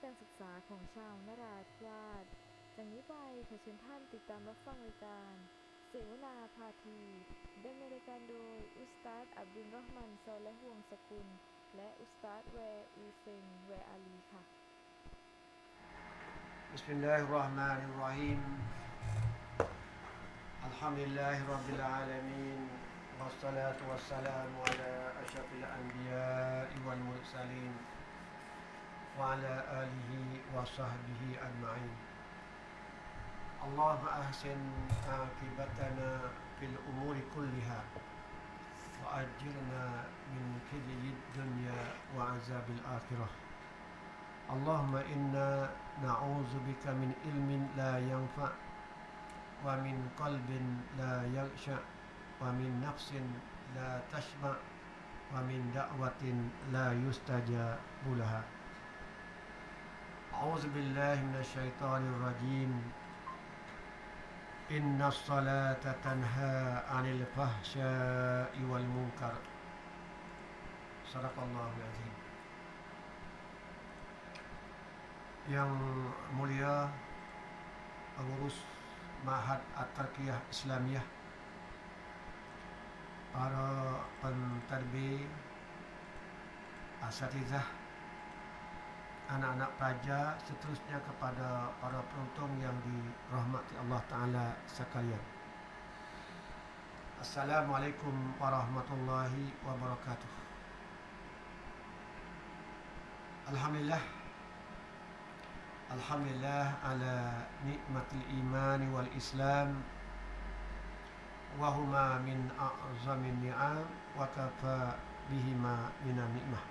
การศึกษาของชาวนราธิวาสจากนี้ไปขอเชิญท่านติดตามรับฟังรายการเสวนาพาทีดำเนินรายการโดยอุสตาดอับดุลเราะห์มานซอเลห์วงศ์สกุลและอุสตาดแวอุเซนแวอาลีค่ะ Bismillahirrahmanirrahim. Alhamdulillahirrabbilalamin. Wassalatu wassalamu ala asyrafil anbiya'i wal mursalin wa ala alihi wa sahbihi ajma'in. Allahumma ahsin akibatana fil umuri kulliha wa ajirna min khizyid dunya wa azabil akhirah. Allahumma inna na'udzubika min ilmin la yanfa' wa min qalbin la yakhsha wa min nafsin la tashba' wa min da'watin la yustajabu laha. A'udzu billahi minasy syaithanir rajim. Innas salata tanha 'anil fahsya'i wal munkar. Shadaqallahul azim. Yang mulia pengurus Ma'had At-Tarqiyah Islamiyah, para pentadbir, asatizah, anak-anak pelajar, seterusnya kepada para penonton yang dirahmati Allah Ta'ala sekalian. Assalamualaikum warahmatullahi wabarakatuh. Alhamdulillah ala nikmatil imani wal islam wa huma min a'zamin ni'am wa kafa bihima minan ni'mah.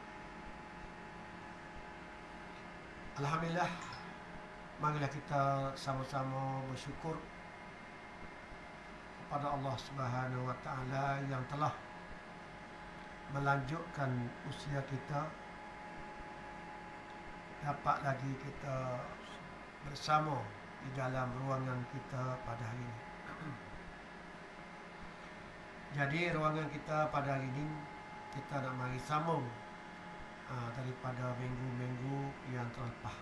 Alhamdulillah, marilah kita sama-sama bersyukur kepada Allah Subhanahu wa taala yang telah melanjutkan usia kita, dapat lagi kita bersama di dalam ruangan kita pada hari ini. Jadi ruangan kita pada hari ini kita nak mari sambung daripada minggu-minggu yang terlepas,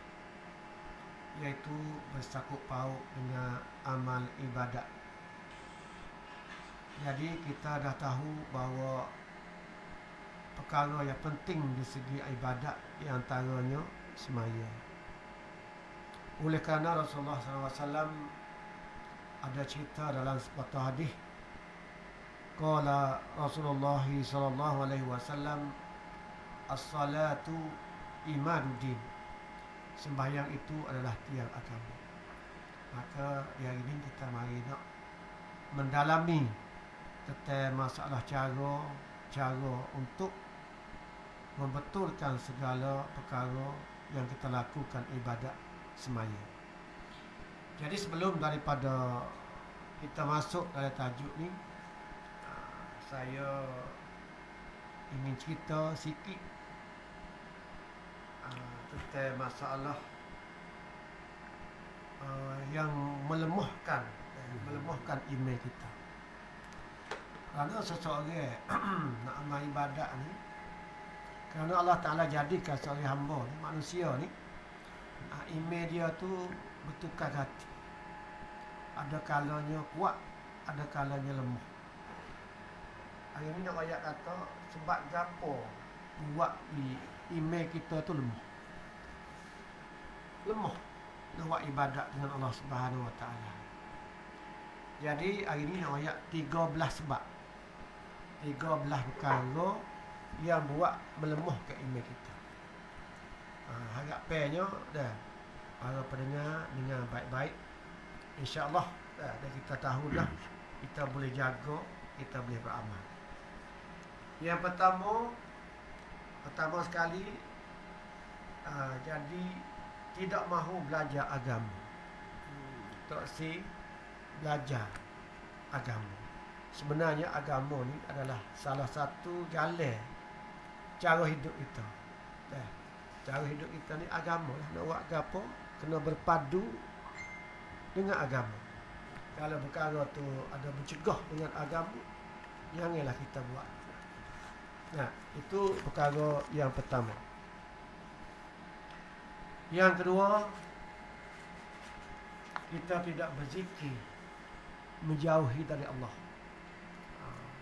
iaitu bersangkut paut dengan amal ibadat. Jadi kita dah tahu bahawa perkara yang penting di segi ibadat di antaranya semaya. Oleh kerana Rasulullah SAW ada cerita dalam sebuah hadis, qala Rasulullah SAW, as-salatu imaduddin, sembahyang itu adalah tiang agama. Maka di hari ini kita mari nak mendalami tentang masalah cara untuk membetulkan segala perkara yang kita lakukan ibadat semaya. Jadi sebelum daripada kita masuk dalam tajuk ni, saya ingin cerita sikit tentang masalah yang melemahkan iman kita. Kerana seseorang nak amal ibadat ni, kerana Allah Ta'ala jadikan seorang hamba ni, manusia ni, iman dia tu bertukar hati. Ada kalanya kuat, ada kalanya lemah. Hari ni nak ayat kata, sebab gapo buat iman kita tu lemah. Lemah nak buat ibadat dengan Allah Subhanahu Wa Ta'ala. Jadi hari ni nak ayat 13 sebab, 13 perkara yang buat melemahkan iman kita. Harapnya dah para pendengar dengar baik-baik, insya-Allah dah kita tahu dah, kita boleh jaga, kita boleh beramal. Yang pertama sekali, jadi tidak mahu belajar agama. Tak si belajar agama. Sebenarnya agama ni adalah salah satu jalan cara hidup kita. Cara hidup kita ni agama lah. Nak buat apa, kena berpadu dengan agama. Kalau perkara tu ada mencegah dengan agama, janganlah kita buat. Nah, itu perkara yang pertama. Yang kedua, kita tidak berzikir menjauhi dari Allah.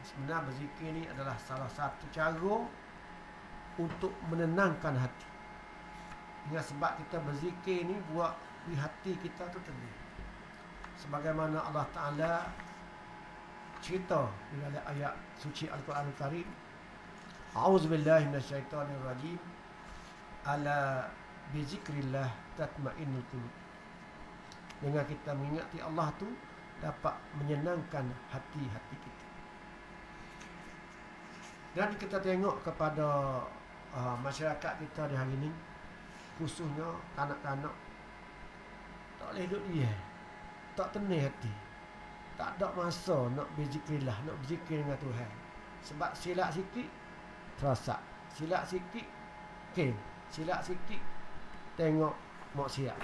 Sebenarnya berzikir ni adalah salah satu cara untuk menenangkan hati. Dengan sebab kita berzikir ni buat di hati kita tu tenang. Sebagaimana Allah Ta'ala cerita di dalam ayat suci Al-Quran Al-Karim, A'udzubillahi minasyaitonirrajim, ala bizikrillah tatma'innul qulub. Dengan kita mengingati Allah tu dapat menyenangkan hati-hati kita. Dan kita tengok kepada masyarakat kita di hari ini, khususnya kanak-kanak, tak boleh duduk dia, tak tenang hati, tak ada masa nak berzikirlah, nak berzikir dengan Tuhan. Sebab silap sikit terasa, silap sikit silap sikit tengok maksiat.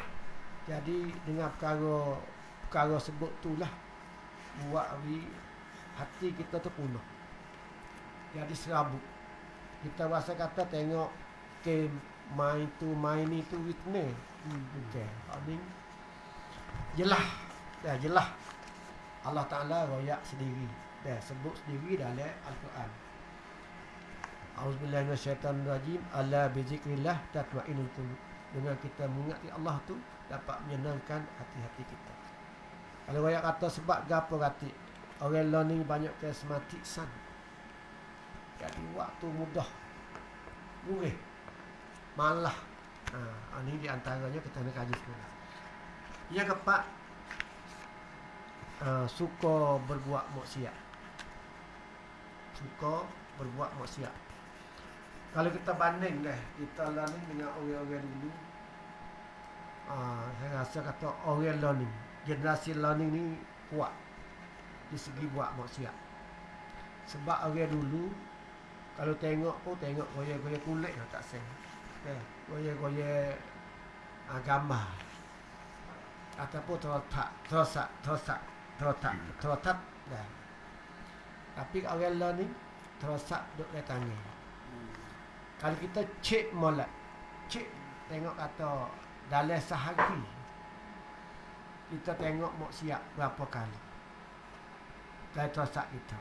Jadi dengan perkara sebut itulah buat hati kita tu punah, jadi serabut. Kita rasa kata tengok main ni tu fitnah. Okey, ini jelas. Dah jelas Allah Ta'ala royak sendiri, dah sebut sendiri dalam Al-Quran. A'udzubillahi minasyaitonirrajim, ala bizikrillah tatma'innul qulub. Dengan kita mengingati Allah tu dapat menyenangkan hati-hati kita. Kalau royak kata sebab gapo kata orang learning banyak karismatik san, jadi waktu mudah murih malah. Ini di antaranya kita nak kaji sekolah. Yang keempat, suka berbuat maksiat. Suka berbuat maksiat. Kalau kita banding kita learning dengan orang-orang dulu, saya rasa kata orang learning, generasi learning ni kuat di segi buat maksiat. Sebab orang dulu kalau tengok pun tengok goyah-goyah kulit tak sen. Goyah-goyah gambar. Ataupun terotak dah. Tapi orang learning terosak duduk di tangan. Kalau kita cek molek, tengok kata dalam sehari kita tengok maksiat berapa kali dari terosak kita.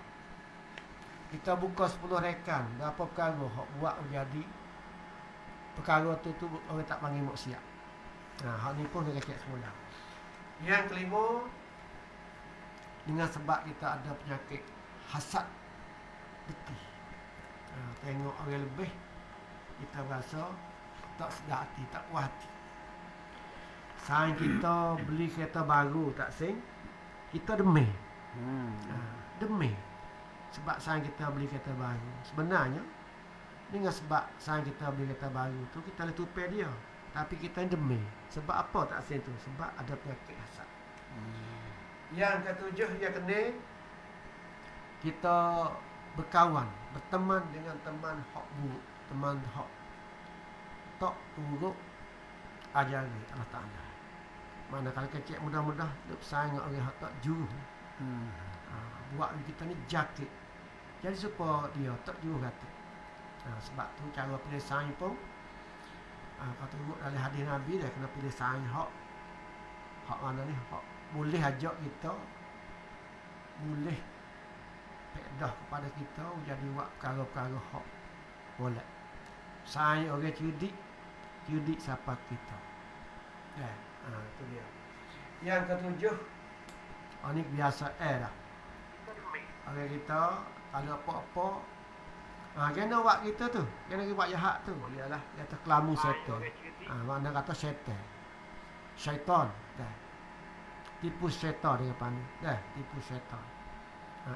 Kita buka 10 rekan, berapa perkara hok buat menjadi perkara tu orang tak panggil maksiat. Hak ni pun kita cek semula. Yang kelima, dengan sebab kita ada penyakit hasad getih. Tengok orang lebih, kita rasa tak sedar hati, tak puas hati. Saing kita beli kereta baru tak sing, kita demam. Demam. Sebab saing kita beli kereta baru. Sebenarnya dengan sebab saing kita beli kereta baru tu kita boleh tupai dia, tapi kita demam. Sebab apa tak sing tu? Sebab ada penyakit hasad. Yang ketujuh, yang kena kita berkawan, berteman dengan teman hak buruk, teman hak tak turut ajaran Allah Ta'ala. Mana kalau kecil mudah-mudah duk sayang dengan orang hak tak juru. Buat kita ni jakit. Jadi supaya dia tak juru kata. Sebab tu cara pilih sayang pun kalau turut dalam hadis Nabi dah kena pilih sayang hak mana ni, hak boleh ajak kita, boleh pedah kepada kita jadi buat perkara-perkara hak boleh. Saya orang cerdik siapa kita. Itu dia. Yang ketujuh, ini biasa dah. Orang kita kalau apa-apa kena buat kita tu, kena buat jahat tu, ialah kata kelamu syaitan. Makna kata syaitan dah. Tipu syaitan dengan pandai. Tipu syaitan.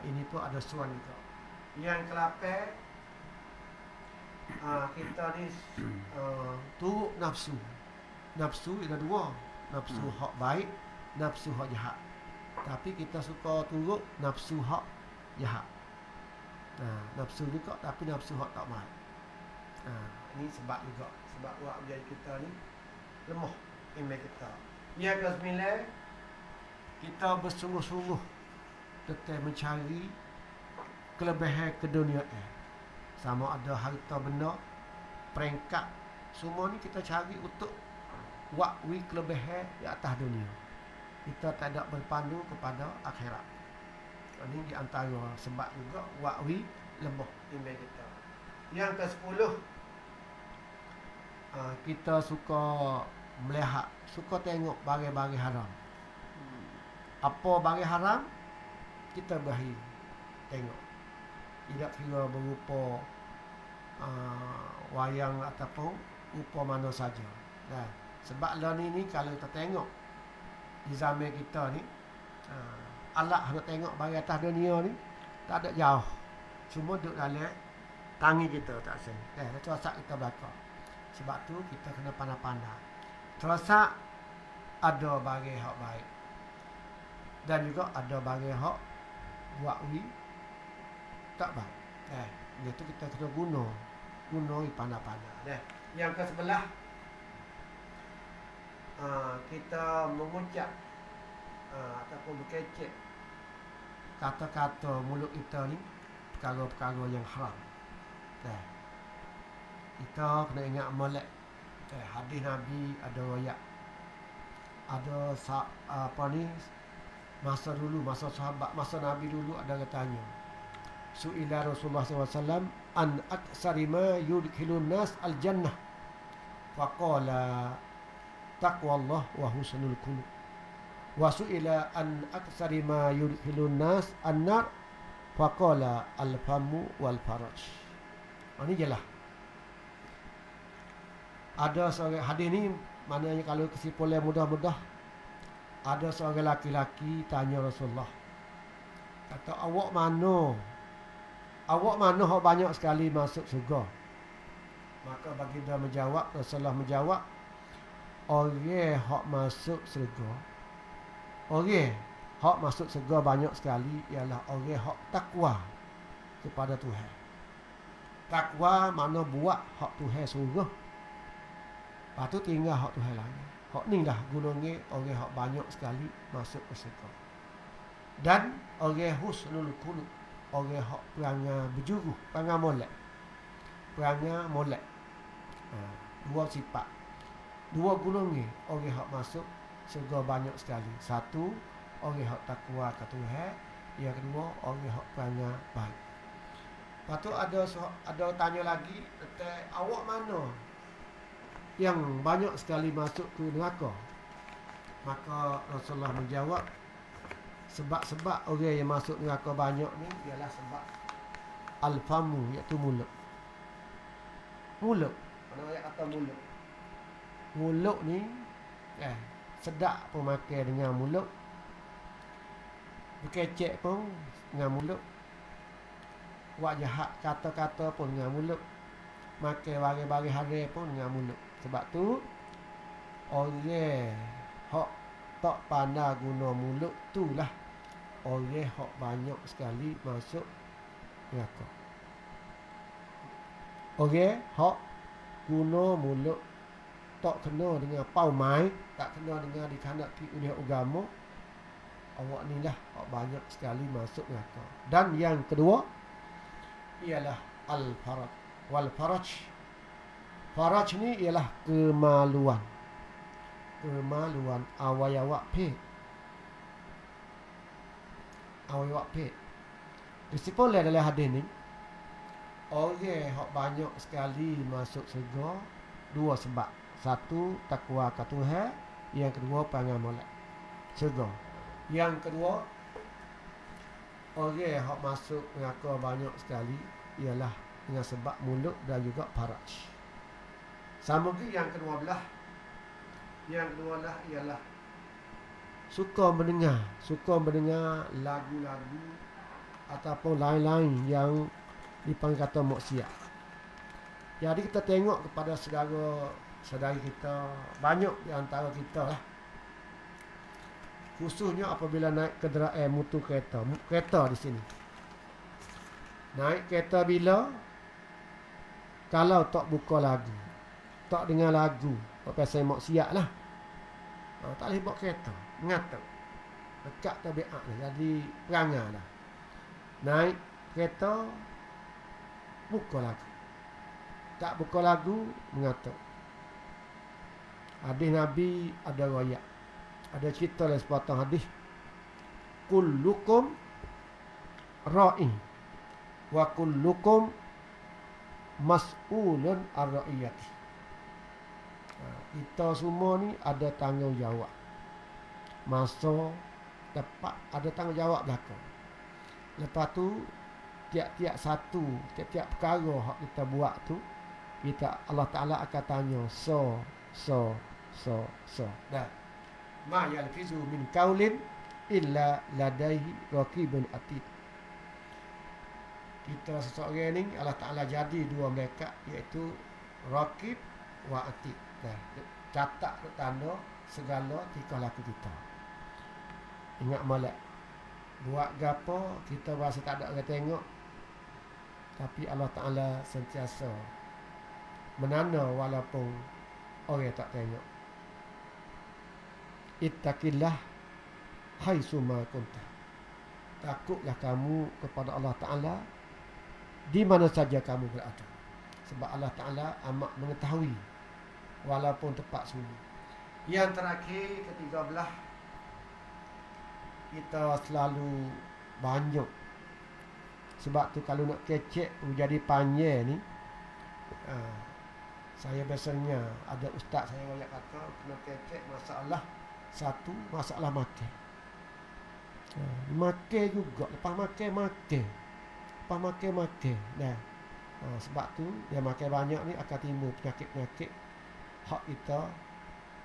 Ini pun ada suan juga. Yang ke-8, kita ni turut nafsu. Nafsu ada dua. Nafsu hak baik, nafsu hak jahat. Tapi kita suka turut nafsu hak jahat. Nafsu juga, tapi nafsu hak tak baik. Ini sebab juga. Sebab buat menjadi kita ni lemah iman kita. Yang ke-9, kita bersungguh-sungguh tetap mencari kelebihan keduniaan. Sama ada harta benda, peringkat, semua ni kita cari untuk wakwi kelebihan di atas dunia. Kita tidak berpandu kepada akhirat. Ini di antara sebab juga wakwi lemah iman kita. Yang ke-10, kita suka melihat, suka tengok barang-barang haram. Apa barang haram, kita berahi tengok. Tidak kira berupa wayang ataupun rupa mana saja. Nah, sebab lah ni kalau kita tengok di zaman kita ni, alat nak tengok barang atas dunia ni tak ada jauh. Cuma duduk dalam tangi kita tak sen. Terasa kita belakang. Sebab tu kita kena pandai-pandai. Terasa ada barang hak baik. Dan juga ada barang hak buat tak baik. Itu kita kena guna pandai-pandai. Yang ke-11, kita mengucap ataupun berkecek kata-kata mulut kita ni perkara-perkara yang haram. Kita kena ingat molek. Hadis Nabi ada royak. Ada masa dulu, masa sahabat, masa Nabi dulu ada tanya. Su'ila Rasulullah SAW an aksari ma yudkhilun nas al-jannah. Faqala taqwallah wa husnul khuluq. Wa su'ila an aksari ma yudkhilun nas an-nar. Faqala al-famu wal faraj. Ini jelas. Ada seorang hadis ni, maknanya kalau kesimpulan mudah-mudah, ada seorang laki-laki tanya Rasulullah, kata, awak mana hak banyak sekali masuk syurga? Maka baginda menjawab, Rasulullah menjawab, orang hak masuk syurga, orang hak masuk syurga banyak sekali ialah orang hak takwa kepada Tuhan. Takwa mana buat hak Tuhan suruh. Lepas tu tinggal hak Tuhan lagi. Hak ni lah gunungnya orang hak banyak sekali masuk ke syurga. Dan orang husnul khuluq, orang hak perangai berjuru, perangai molek. Dua sifat. Dua gunungnya orang hak masuk syurga banyak sekali. Satu, orang hak takwa ke Tuhan. Yang kedua, orang hak perangai baik. Lepas tu ada tanya lagi, awak mana yang banyak sekali masuk ke neraka? Maka Rasulullah menjawab, sebab-sebab orang yang masuk neraka banyak ni ialah sebab al-famu, iaitu mulut. Mulut. Mana ayat kata mulut? Mulut ni sedap pun makan dengan mulut. Berkecek pun dengan mulut. Buat jahat kata-kata pun dengan mulut. Makan barang-barang haram pun dengan mulut. Sebab tu orang hak tak pandai guna mulut tu lah orang hak banyak sekali masuk neraka. Orang hak guna mulut tak kena dengan paumai, tak kena dengan dikandaki oleh agama, awak ni lah hak banyak sekali masuk neraka. Dan yang kedua ialah al-faraj. Wal faraj, faraj ni ialah kemaluan awak pek. Kesimpulan dalam hadis ni, orang hak banyak sekali masuk syurga dua sebab. Satu, takwa ke Tuhan. Yang kedua, perangai molek syurga. Yang kedua, orang hak masuk neraka banyak sekali ialah dengan sebab mulut dan juga faraj. Sama lagi yang kedua belah. Yang kedua lah ialah suka mendengar lagu-lagu ataupun lain-lain yang dipanggil kata maksiat. Jadi kita tengok kepada saudara kita, banyak di antara kita lah, khususnya apabila naik kenderaan mutu kereta di sini. Naik kereta bila, kalau tak buka lagu, tak dengar lagu, pasal maksiat lah, tak boleh bawa kereta. Mengatuk dekat tabiat lah, jadi perangai dah. Naik kereta, buka lagu. Tak buka lagu, mengatuk. Hadis Nabi ada riwayat. Ada cerita dalam sepotong hadis. Kullukum ra'in wa kullukum mas'ulun ar ra'iyati. Kita semua ni ada tanggungjawab. Masa tepat ada tanggungjawab belakang. Lepas tu tiap-tiap perkara hak kita buat tu, Allah Ta'ala akan tanya so. Dah. Ma yalfizu min qaulin illa ladaihi raqibun atid. Kita seseorang ni Allah Ta'ala jadi dua malaikat, iaitu raqib wa atid. Dah. Catat tanda segala tingkah laku kita. Ingat molek. Buat gapo kita rasa tak ada orang tengok, tapi Allah Ta'ala sentiasa menanda walaupun orang tak tengok. Ittaqillah haitsuma kunta. Takutlah kamu kepada Allah Ta'ala di mana saja kamu berada. Sebab Allah Ta'ala amat mengetahui walaupun tempat sunyi. Yang terakhir, ke-13, kita selalu banyak. Sebab tu kalau nak kecek menjadi panjang ni, saya biasanya ada ustaz saya banyak kata kena kecek masalah satu, masalah makan. Makan juga, lepas makan. Nah, sebab tu dia makan banyak ni akan timbul penyakit-penyakit hak kita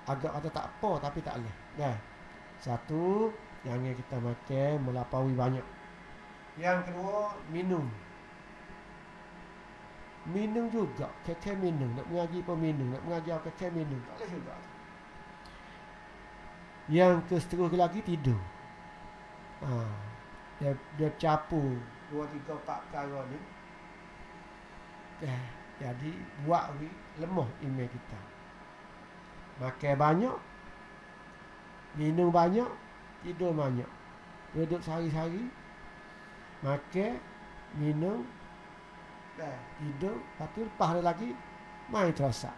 agak ada tak apa tapi tak boleh. Nah, satu, jangan kita makan melampaui banyak. Yang kedua, minum juga, kekek minum. Nak mengaji pun minum, nak mengajar kekek minum, tak boleh juga. Yang keseterusnya lagi, tidur. Dia capu 2, 3, 4 perkara ni. Jadi buat lemah iman kita. Makan banyak, minum banyak, tidur banyak. Duduk sehari-hari, makan, minum, tidur, lepas tu lepas ada lagi main terosak.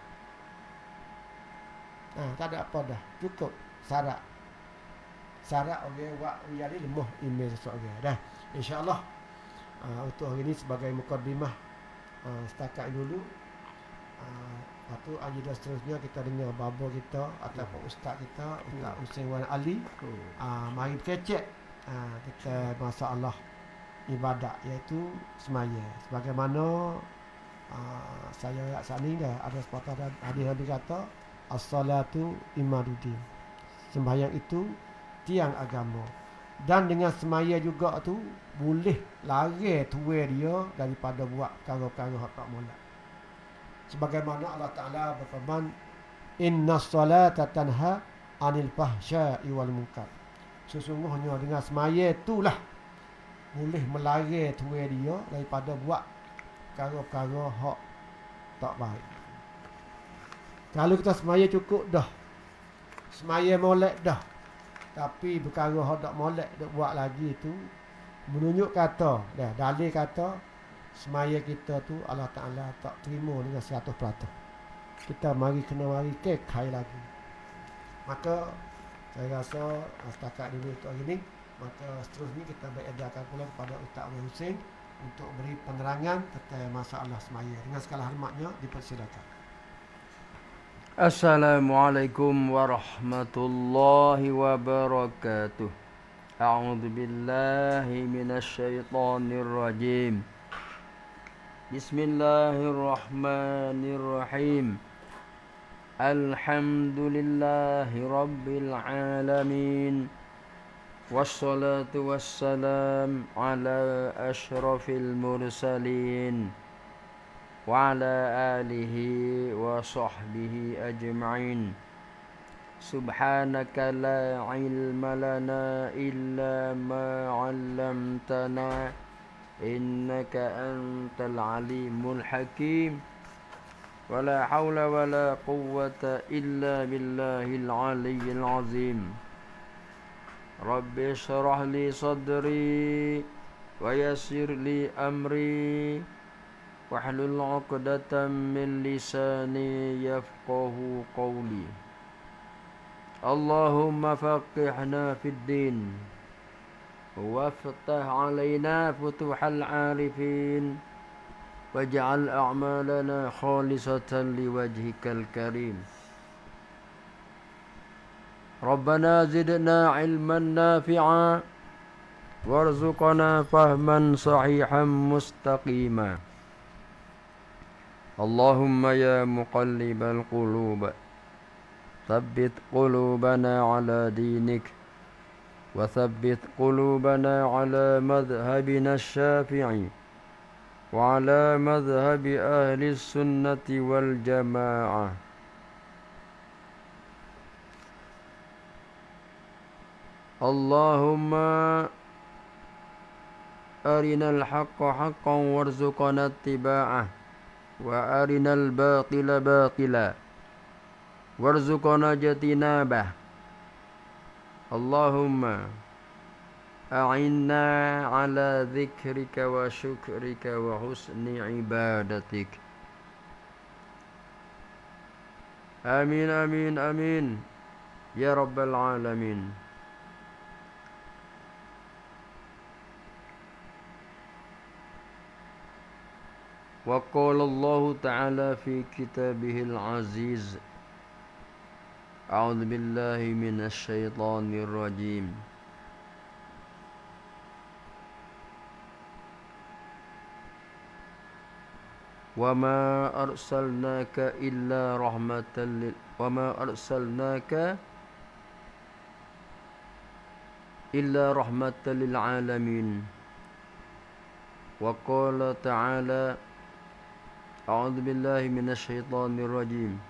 Tak ada apa dah, cukup syarat orang buat jadi lemah iman seseorang. Dah, insya-Allah untuk hari ini sebagai mukadimah setakat dulu. Lepas tu ajudan seterusnya kita dengar baba kita ataupun ustaz kita, Ustaz Hussein Wan Ali. Mari kecek kita masalah ibadat, iaitu semaya. Sebagaimana saya ayat saat ni dah ada sepatah hadis Nabi kata, as-salatu imaduddin. Sembahyang itu tiang agama. Dan dengan semaya juga tu boleh lari tuai dia daripada buat perkara-perkara hak tak molek. Sebagaimana Allah Ta'ala berfirman, innas salata tanha anil fahsya'i wal munkar. Sesungguhnya dengan semaya itulah boleh melari tuai dia daripada buat perkara-perkara hak tak baik. Kalau kita semaya cukup dah, semaya molek dah, tapi perkara hak tak molek dok buat lagi tu, menunjuk kata dalil kata semaya kita tu Allah Ta'ala tak terima dengan 100%. Kita kena mari kekal lagi. Maka saya rasa setakat dulu untuk hari ini. Maka seterusnya kita beredarkan pula kepada Ustaz Hussein untuk beri penerangan tentang masalah semaya. Dengan segala hormatnya dipersilakan. Assalamualaikum warahmatullahi wabarakatuh. A'udzu billahi minasyaitonir rajim. Bismillahirrahmanirrahim. Alhamdulillahi rabbil alamin. Wassalatu wassalam ala asyrafil mursalin wa ala alihi wa sahbihi ajma'in. Subhanaka la ilma lana illa ma 'allamtana innaka antal alimul hakim. Wa la hawla wa la quwwata illa billahil aliyyil azim. Rabbi shrah li sadri wa yassir li amri wahlul 'uqdatam min lisani yafqahu qawli. اللهم فقهنا في الدين وافتح علينا فتوح العارفين واجعل أعمالنا خالصة لوجهك الكريم ربنا زدنا علما نافعا وارزقنا فهما صحيحا مستقيما اللهم يا مقلب القلوب ثبت قلوبنا على دينك وثبت قلوبنا على مذهبنا الشافعي وعلى مذهب أهل السنة والجماعة اللهم أرنا الحق حقا وارزقنا اتباعه وأرنا الباطل باطلا وارزقنا اجتنابه اللهم أعنا على ذكرك وشكرك وحسن عبادتك آمين آمين آمين يا رب العالمين وقال الله تعالى في كتابه العزيز أعوذ بالله من الشيطان الرجيم وما أرسلناك إلا رحمة للعالمين وقال تعالى أعوذ بالله من الشيطان الرجيم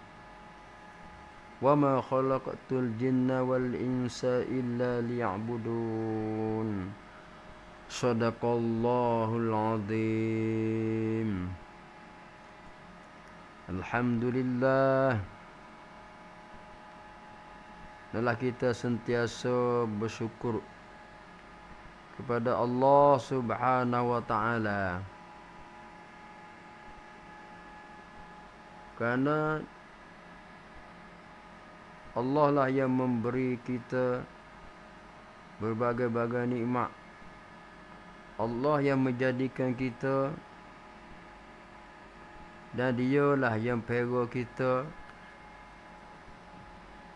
وما خلقت الجن والإنس إلا ليعبدون صدق الله العظيم Alhamdulillah. Adalah kita sentiasa bersyukur kepada Allah Subhanahu wa taala. Kerana Allah lah yang memberi kita berbagai-bagai nikmat. Allah yang menjadikan kita dan dialah yang pera kita.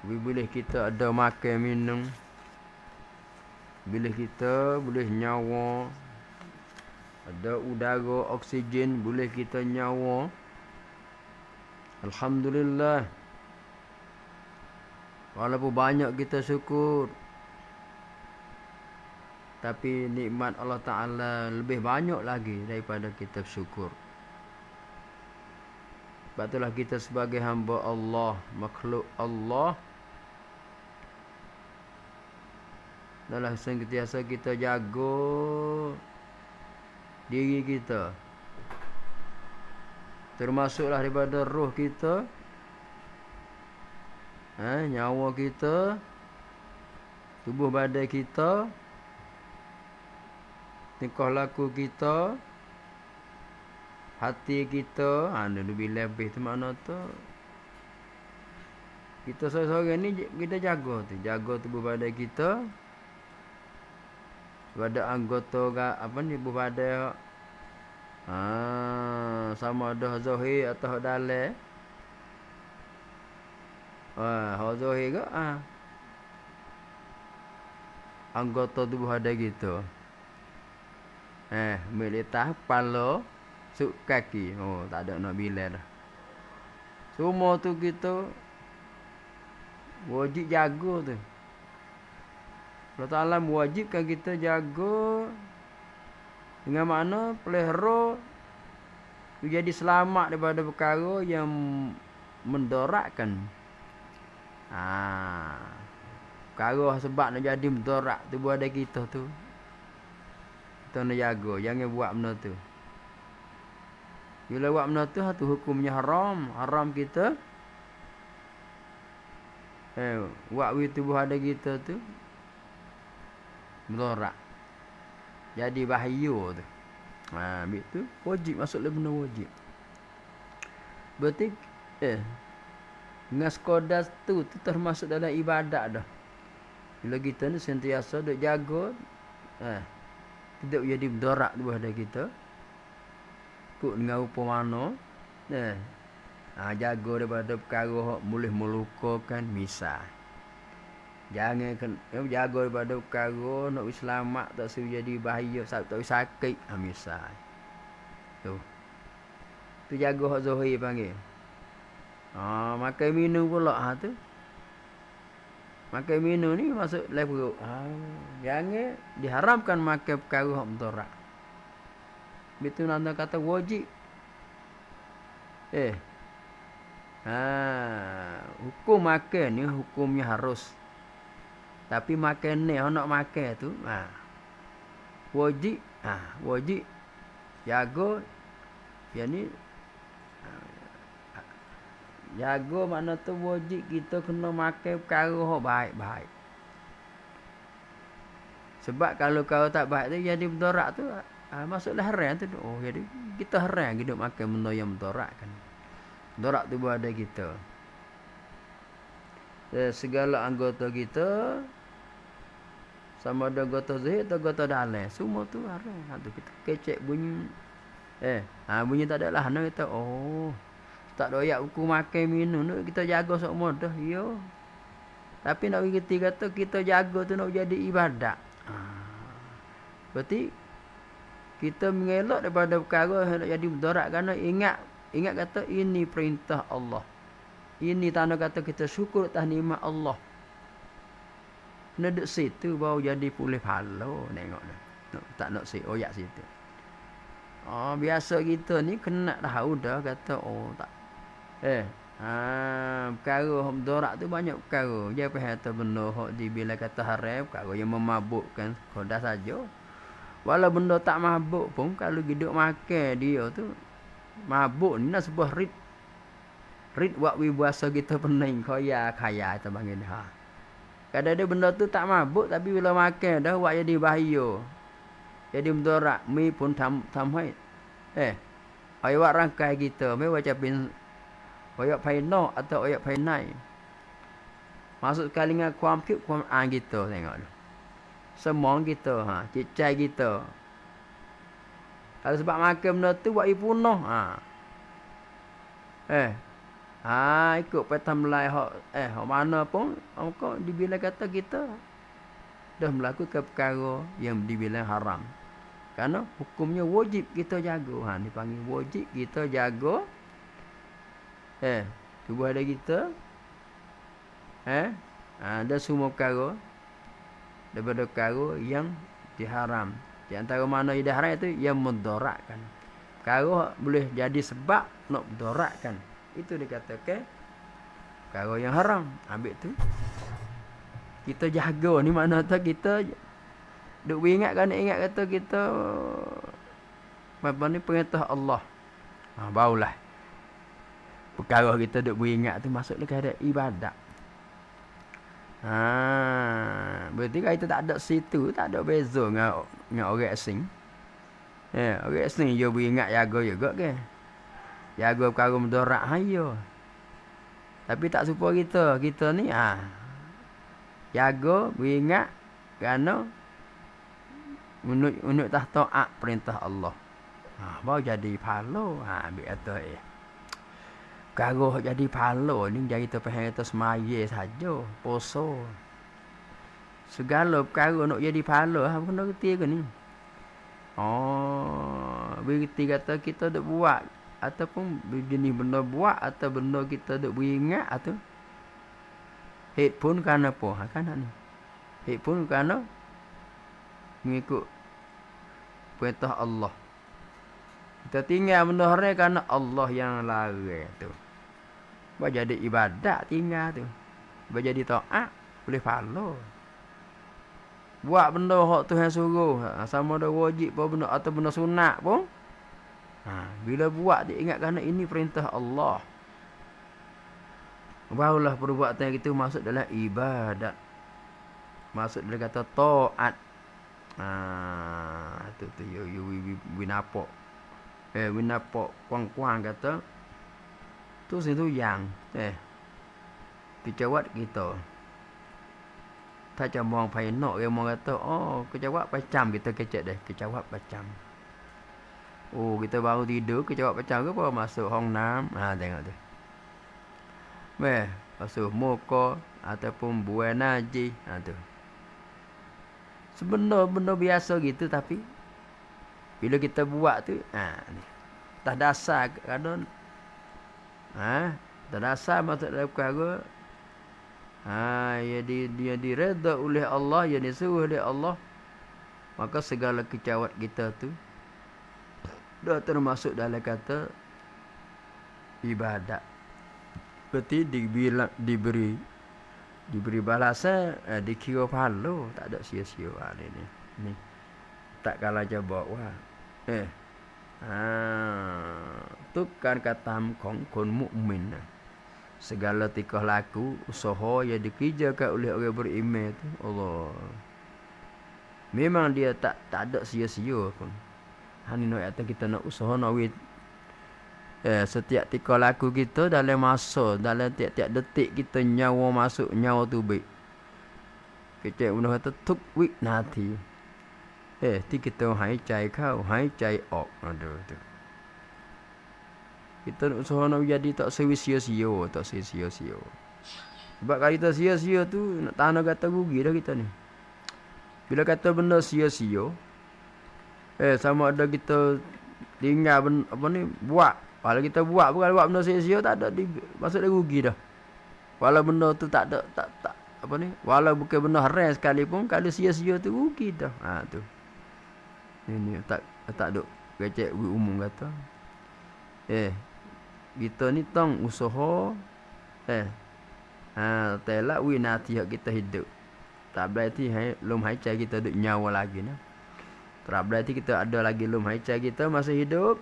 Bila kita ada makan minum, bila kita boleh nyawa, ada udara oksigen, boleh kita nyawa. Alhamdulillah. Walaupun banyak kita syukur, tapi nikmat Allah Ta'ala lebih banyak lagi daripada kita syukur. Sebab itulah kita sebagai hamba Allah, makhluk Allah, adalah sentiasa kita jaga diri kita. Termasuklah daripada roh kita, nyawa kita, tubuh badan kita, tingkah laku kita, hati kita. Lebih-lebih tu makna tu kita seorang-seorang ni kita jaga tu, jaga tubuh badan kita. Pada anggota tubuh badan sama ada zahir atau dalam. Zahir ke anggota tubuh badan kita. Melitah kepala, suk kaki. Tak ada nak bilang dah. Semua tu kita wajib jaga tu. Allah Ta'ala mewajibkan kita jaga dengan makna pelihara jadi selamat daripada perkara yang mendorakkan. Perkara sebab nak jadi mendorak tubuh badan kita tu, kita nak jaga, jangan buat benda tu. Bila buat benda tu hukumnya haram. Haram kita buat tubuh badan kita tu mendorak, jadi bahaya tu. Ambil tu wajib, masuk dalam benda wajib. Berarti Dengan sekadar tu termasuk dalam ibadat dah. Bila kita ni sentiasa duk jaga, tidak jadi mudarat pada kita. Kuk dengan rupa mana, jaga daripada perkara hak boleh melukakan misal. Jangan jaga daripada perkara nak selamat tak suruh jadi bahaya, tak sakit, misal. Tu jaga hak zahir panggil. Makan minum pula tu. Makan minum ni masuk dalam perut. Jangan diharamkan makan perkara hak mudarat. Betul anda kata wajib. Hukum makan ni hukumnya harus. Tapi makan ni nak makan tu, wajib. Wajib jaga. Yang ni jaga makna tu wajib kita kena makan perkara hak baik-baik. Sebab kalau tak baik tu jadi mudarat tu, masuklah haram tu. Jadi kita haram hidup makan benda yang mudarat kan. Mudarat tu buat ada kita. Segala anggota kita sama ada anggota zahir atau anggota dalam, semua tu haram. Tu kita kecek bunyi. Bunyi tak ada lah. Kita tak doyak hukum makan minum tu kita jaga semua dah. Ya. Tapi nak kata kita jaga tu nak jadi ibadat. Berarti kita mengelak daripada perkara yang nak jadi mudarat kerana ingat kata ini perintah Allah. Ini tanda kata kita syukur atas nikmat Allah. Kena duduk situ baru jadi pulih pahala. Tengok dah. Tak nak oyak situ. Biasa kita ni kena tahu dah kata tak. Perkara hak mudarat tu banyak perkara. Jangan faham tu benda hak dibilang kata haram, perkara yang memabukkan kodah saja. Walau benda tak mabuk pun kalau hidup makan dia tu mabuk ni nak sebuah rid buat puasa kita pening kaya kita panggil dia. Kadang-kadang benda tu tak mabuk tapi bila makan dah buat jadi bahaya. Jadi mudarat mi pun tamai. Awak rangkai kita mai baca pin oyak paino atau oyak painai. Masuk sekali dengan kuampik kita tengok tu. Semong kita, cicai kita. Kalau sebab makan benda tu buat punah. Ikut petam melai hak mana pun kau dibilang kata kita dah melakukan perkara yang dibilang haram. Kerana hukumnya wajib kita jaga. Dipanggil wajib kita jaga. Cuba ada kita. Ada semua perkara daripada perkara yang diharam. Di antara mana yang diharam itu yang mudaratkan. Perkara boleh jadi sebab nak mudaratkan. Itu dikatakan perkara yang haram. Ambil tu kita jaga ni mana tak kita duk ingat kata kita apa ni perintah Allah. Barulah perkara kita duk ingat tu masuk dekat ibadat. Berarti kalau kita tak ada situ, tak ada beza dengan orang asing. Orang asing dia beringat jaga juga ke. Jaga perkara mudarat ya. Tapi tak serupa kita. Kita ni jaga, beringat kerana menurut taat perintah Allah. Baru jadi pahala. Ambil kata perkara jadi pahala ni jadi kita faham kata semaya saja, puasa. Segala perkara nak jadi pahala, kena reti ke ni? Bererti kata kita duk buat ataupun jenis benda buat atau benda kita duk beringat atau hit pun kerana apa? Kan ni. Hit pun kerana mengikut perintah Allah. Kita tinggal benda haram kerana Allah yang larang tu. Buat jadi ibadat tinggal tu. Buat jadi taat boleh pahala. Buat benda hak Tuhan suruh, sama ada wajib pun benda atau benda sunat pun. Bila buat dia ingat kerana ini perintah Allah. Barulah perbuatan kita masuk dalam ibadat. Masuk dalam kata taat. Tu you winapok. Winapok kuang-kuang kata tu situ yang kejawat kita. Tak macam orang painok yang orang kata, oh kejawat macam kita kecek dah, kejawat macam. Oh kita baru tidur, kejawat macam ke apa masuk hong nam. Tengok tu. Masuk muka ataupun buai najis. Tu. Sebenar-benar biasa gitu tapi bila kita buat tu, ni. Tak dasar kadang tak dasar masuk dalam perkara. Dia direda oleh Allah, dia disuruh oleh Allah. Maka segala kecawat kita tu dah termasuk dalam kata ibadat. Berarti diberi balasan, dikira pahala, tak ada sia-sia ni. Tak kalah jawab wah. Tu kan kata kon mukmin. Segala tikah laku, usaha yang dikerjakan oleh orang beriman tu, Allah. Memang dia tak ada sia-sia pun. Ni nak kata kita nak usaha nak wit. Setiap tikah laku kita dalam masa, dalam tiap-tiap detik kita nyawa masuk, nyawa tu baik. Kita guna kata tuk wik nanti. Ti kita hai cai kau, hai cai ok. Aduh tu. Kita nak usaha nak jadi tak sia-sia, tak sia-sia. Sebab kalau kita sia-sia tu nak tahan kata rugi dah kita ni. Bila kata benda sia-sia, sama ada kita tinggal buat. Kalau kita buat benda sia-sia tak ada masuk dia rugi dah. Walau benda tu tak walau bukan benda haram sekalipun kalau sia-sia tu rugi dah. Tu. Ini tak duk kecek umum kata. Kita ni tong usaha telak winati hak kita hidup. Tak berarti lum haica kita duk nyawa lagi nah. Tak berarti kita ada lagi lum haica kita masih hidup.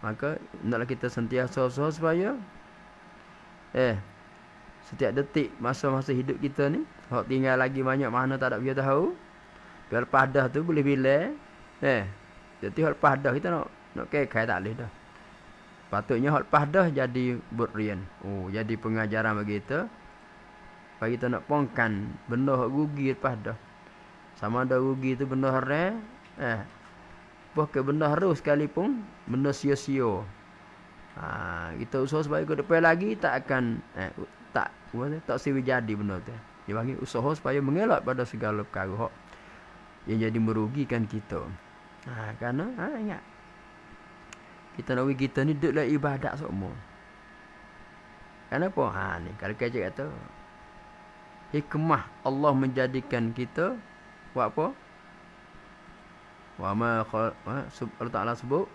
Maka hendaklah kita sentiasa usaha supaya setiap detik masa-masa hidup kita ni hak tinggal lagi banyak mana tak ada dia tahu. Biar lepas dah tu boleh bila jadi hak lepas dah kita nak kekai tak boleh dah. Patutnya hak lepas dah jadi berian. Jadi pengajaran bagi kita. Bagi kita nak pongkan benda hak rugi lepas dah. Sama ada rugi tu benda haram, ke benda harus sekalipun benda sia-sia. Kita usaha supaya ke depan lagi tak akan tak siwi jadi benda tu. Dia bagi usaha supaya mengelak pada segala perkara yang jadi merugikan kita. Kerana ingat kita nak kita ni duduk dalam ibadat semua. Kenapa? Ni kalau kita kata hikmah Allah menjadikan kita buat apa? Allah Ta'ala sebut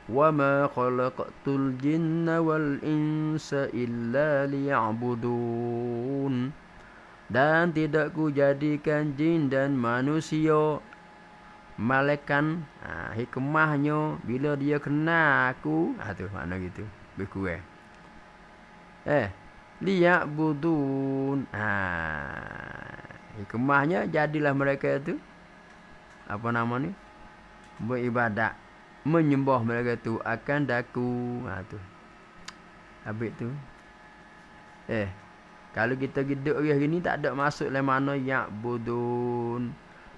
wa ma khalaqtul jinna wal insa illa liya'budun. Dan tidak ku jadikan jin dan manusia malaikat hikmahnya bila dia kena aku tu makna gitu berkurang liya'budun. Hikmahnya jadilah mereka itu apa nama ni beribadat menyembah mereka tu akan daku. Tu habis tu kalau kita hidup hari ni tak ada masuk dalam mana ya'budun,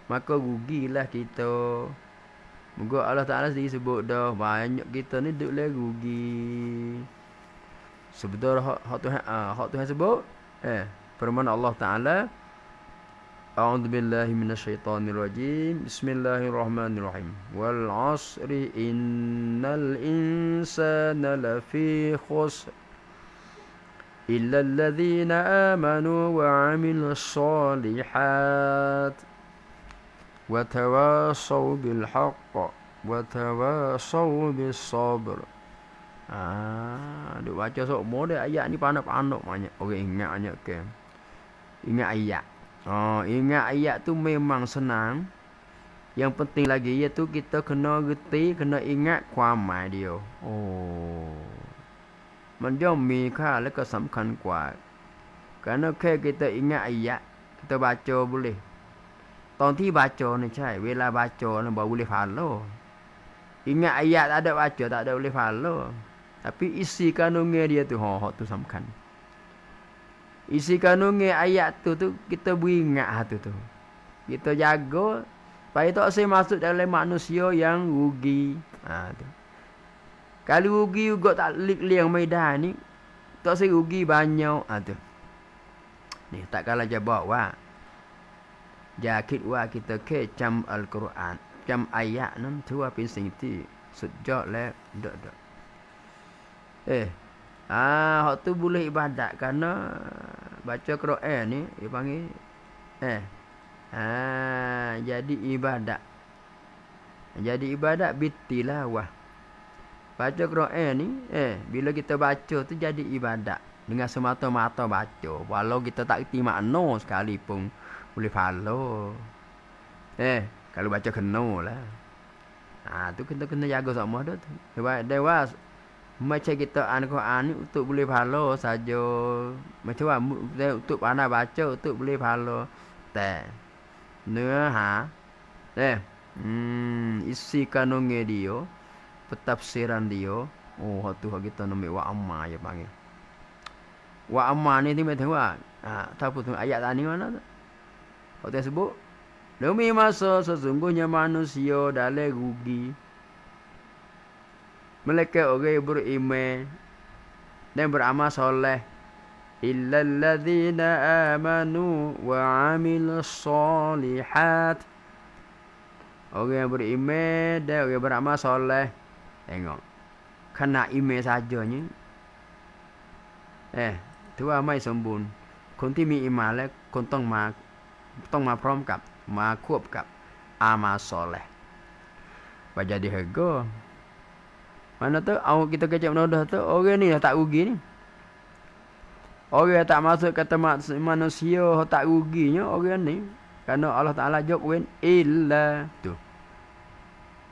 maka rugilah kita. Moga Allah Ta'ala sendiri sebut dah banyak kita ni duduk lagi rugi. Sebenarnya hak Tuhan sebut firman Allah Ta'ala A'udzu billahi minasyaitonir rajim. Bismillahirrahmanirrahim. Wal 'asri innal insana lafi khusr illa alladhina amanu wa 'amilus shalihat wa tawasaw bil haqq wa tawasaw bis sabr. Duk baca semua dia ayat ni panak-panak banyak. Orang ingat ke. Ingat ayat. Ingat ayat tu memang senang. Yang penting lagi iaitu kita kena reti, kena ingat kuamai dia.มันย่อมมีค่าและก็สำคัญกว่า Kerana kita ingat ayat, kita baca boleh. ตอนที่ baca ni ใช่ เวลา baca ni baru boleh follow. Ingat ayat tak ada baca, tak ada boleh follow. Tapi isi kandungan dia tu, hak tu สำคัญ Isi kandungan ayat tu kita beringat tu. Kita jaga supaya tak saya masuk dalam manusia yang rugi. Tu. Kalau rugi juga tak liang medan ni, tak saya rugi banyak. Tu. Ni tak kalah jawab wa. Jakit wa kita ke cam Al-Quran. Cam ayat nan tu apa sing ti. Sejak le dak. Hak tu boleh ibadat kerana baca Quran ni dia panggil jadi ibadat. Jadi ibadat bitilawah. Baca Quran ni bila kita baca tu jadi ibadat dengan semata-mata baca. Walau kita tak reti makna sekalipun boleh follow. Kalau baca kenalah. Tu kita kena jaga sama dah tu. Sebab dewas macam kita Al-Quran ni untuk boleh follow saja. Macam untuk pandai baca untuk boleh follow. นื้อหา isi kandungan dia, pentafsiran dia. Tu kita nama wa amma ya panggil. Wa amma ni dia tahu tahu tu ayat tadi mana tu? Kita sebut demi masa sesungguhnya manusia dalam rugi. Mereka orang beriman dan beramal soleh. Illal ladzina amanu wa 'amilus solihat. Orang yang beriman dan orang yang beramal soleh. Tengok. Kena iman sajanya. Tu mai sempurna. คนที่มีอีหม่านและคนต้องมาพร้อมกับมาควบกับอามาซอเลห์ jadi harga. Mana tu kita kecek nodah tu orang ni tak rugi ni. Orang tak masuk kata manusia tak ruginya orang ni. Kerana Allah Ta'ala jawab illa tu.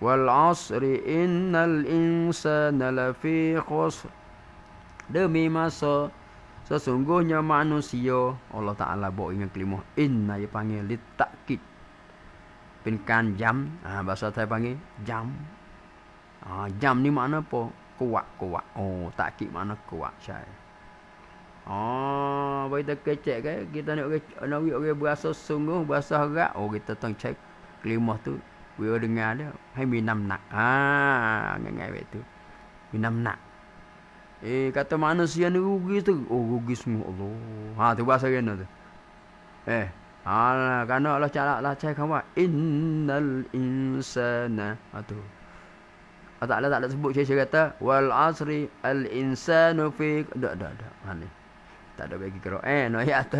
Wal asri innal insana lafi khusr. Demi masa sesungguhnya manusia. Allah Ta'ala bawa dengan kelimah inna dia panggil litakid. Pinkan jam. Bahasa saya panggil jam. Jam ni makna apa? Kuat. Takkid makna kuat saya. Kita kecek ke kita nak orang berasa sungguh berasa harap kita tong cek kelimah tu dia dengar dia hai minam nak ngai tu minam nak kata manusia ni rugi tu rugi semua Allah tu bahasa kena tu kerana Allah cek kawan innal insana tu Allah tak ada sebut saya kata wal asri al insanu fi dak ni tak ada bagi Quran ayat tu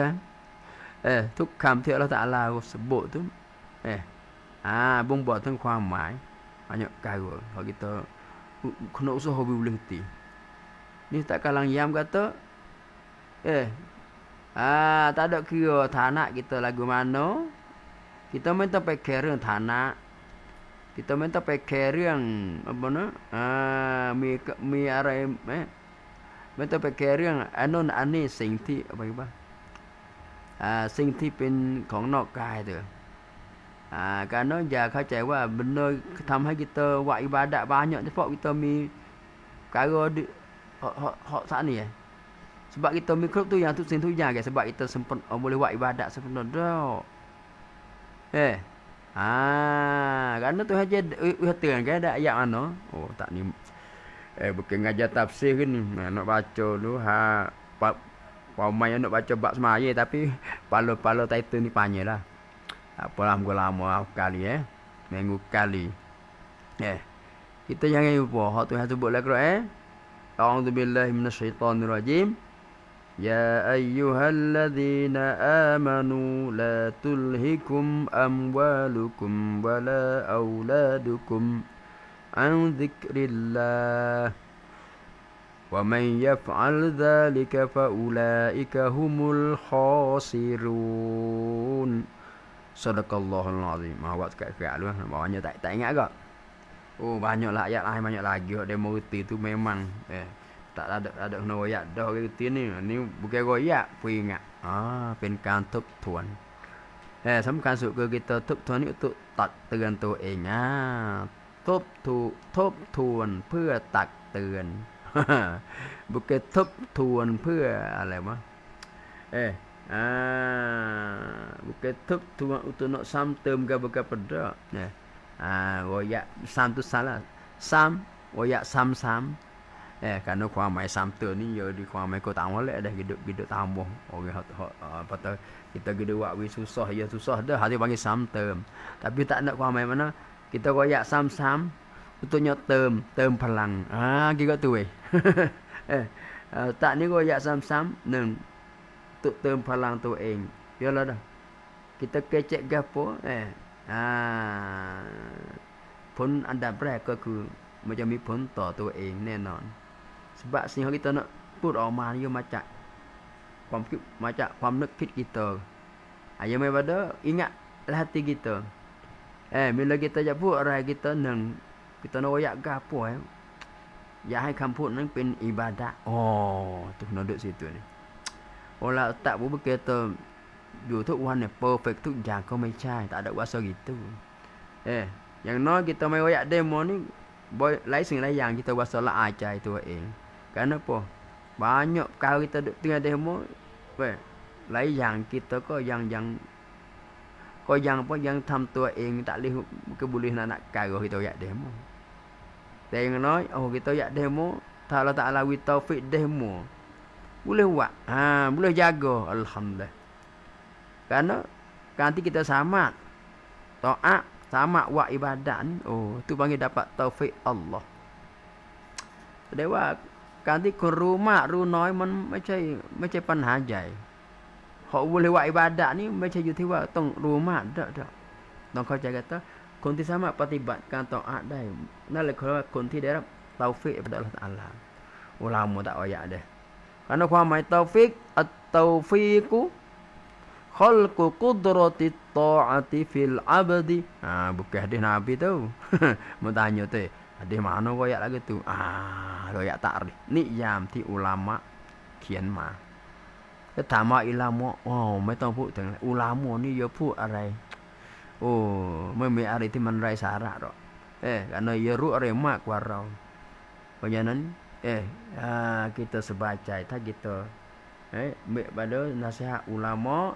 tu คำ ที่ Allah Taala sebut tu buat tentang ความหมาย banyak kali kalau kita kena usaha boleh reti ni tak kalang yam kata tak ada kira tanah kita lagu mana kita minta pakaiរឿង tanah kita minta pakaiរឿង apa na miอะไร minta pakaiរឿង anon ani สิ่งที่อะไรบ้างสิ่งที่เป็นของนอกกายtu kerana diaเข้าใจว่า benda ทำให้ kita buat ibadat banyak sebab kita mi perkara hak saat ni sebab kita miគ្រប់tu yang tu sin tu yang sebab kita sempat boleh buat ibadat sempurna dah kerana tu aja aturan kan ada ayat mana tak ni bukan ngajar tafsir ni nak baca dulu Pamai nak baca bab semaya tapi pala title ni panjang lah. Apalah muka lama kali minggu kali. Kita jangan lupa hak Tuhan sebut dalam Quran. A'udzubillahi minasyaitonirrajim. Ya ayyuhalladzina amanu la tulhikum amwalukum wala auladukum an dzikrillah. وَمَنْ يَفْعَلْ ذَلِكَ فَأُولَئِكَ هُمُ الْخَاسِرُونَ Sadaqallahul azim. Awak sekat-sekat lu bawahnya tak ingat ke? Banyaklah ayat lain banyak lagi dia mengerti tu memang tak ada kena royak dah orang kerti ni. Ni bukan royak pun ingat.เป็นการทบทวนสำคัญสุดคือkita ทบทวนนี่untuk ตักเตือนตัวเองทบทวนเพื่อตักเตือน bukan ทบทวนเพื่ออะไรวะ Bukan tuk tu untuk nak sam term ke bukan pada. Royak sam tu salah. Sam royak sam. Kerana kuang mai sam tu ni yo di kuang mai ko tak molek dah hidup tambah. Orang apa tu kita gede wak wi susah ya susah dah hati panggil sam term. Tapi tak nak kuang mai mana kita royak sam untuk nyok term pelang. Kira tu tak ni royak sam neng untuk term pelang tu eng. Yalah dah. Kita kecek gapo pun anda beratก็คือมันจะมีผลต่อตัวเองแน่นอน sebabสิ่งที่kita nak putออกมานี่มาจากความคิดมาจากความนึกคิดkita. Yang mai pada ingatlah hati kita. Bila kitaจะพูดอะไร kita nak royak gapoอย่าให้คำพูดนั้นเป็นอิบาดะห์tu kena duduk situ ni. Olah tak pun kita อยู่ทุกวันเนี่ย perfect ทุกอย่างก็ไม่ใช่ tak ada kuasa gitu. Yangน้อย kita mai royak demo ni lainสิ่งหลายอย่าง kita kuasa lah ajar itu eng. Kerana apa? Banyak perkara kita tengah demo lain yang kita ko yang apa yang ทำตัวเอง tak boleh keboleh nak kara kita royak demo. Dan yangน้อย kita royak demo,ถ้าAllah Taala wi taufik demo boleh buat, boleh jaga, alhamdulillah. Kerana nanti kita sama taat, sama buat ibadat ni, tu panggil dapat taufik Allah. Dewa nantiคนรู้มากรู้น้อยมันไม่ใช่ปัญหาใหญ่เขาboleh buat ibadat ni ไม่ใช่อยู่ที่ว่าต้องรู้มากเด้อต้องเข้าใจกันต่อคนที่สามารถปฏิบัติการต่ออาดได้นั่นแหละคือว่าคนที่ได้รับตาวฟิกจากอัลเลาะห์ตะอาลาอุลามะtak royak dah. Kerana ความหมายตาวฟิกอัตตาวฟีกุ khalqu qudrati ta'ati fil abdi. Bukan hadis Nabi tu. Mau tanya tu, hadis mana royak lagu tu? Royak takrif. Ni'yam ที่อุลามะเขียนมาแล้วถามว่าอุลามะไม่ต้องพูดถึงอุลามะนี่อย่าพูดอะไรไม่มีอะไรที่มันไร้สาระหรอกkarena iaรู้อะไรมากกว่าเราเพราะฉะนั้นkitaสบายใจถ้า kita ambil pada nasihat ulama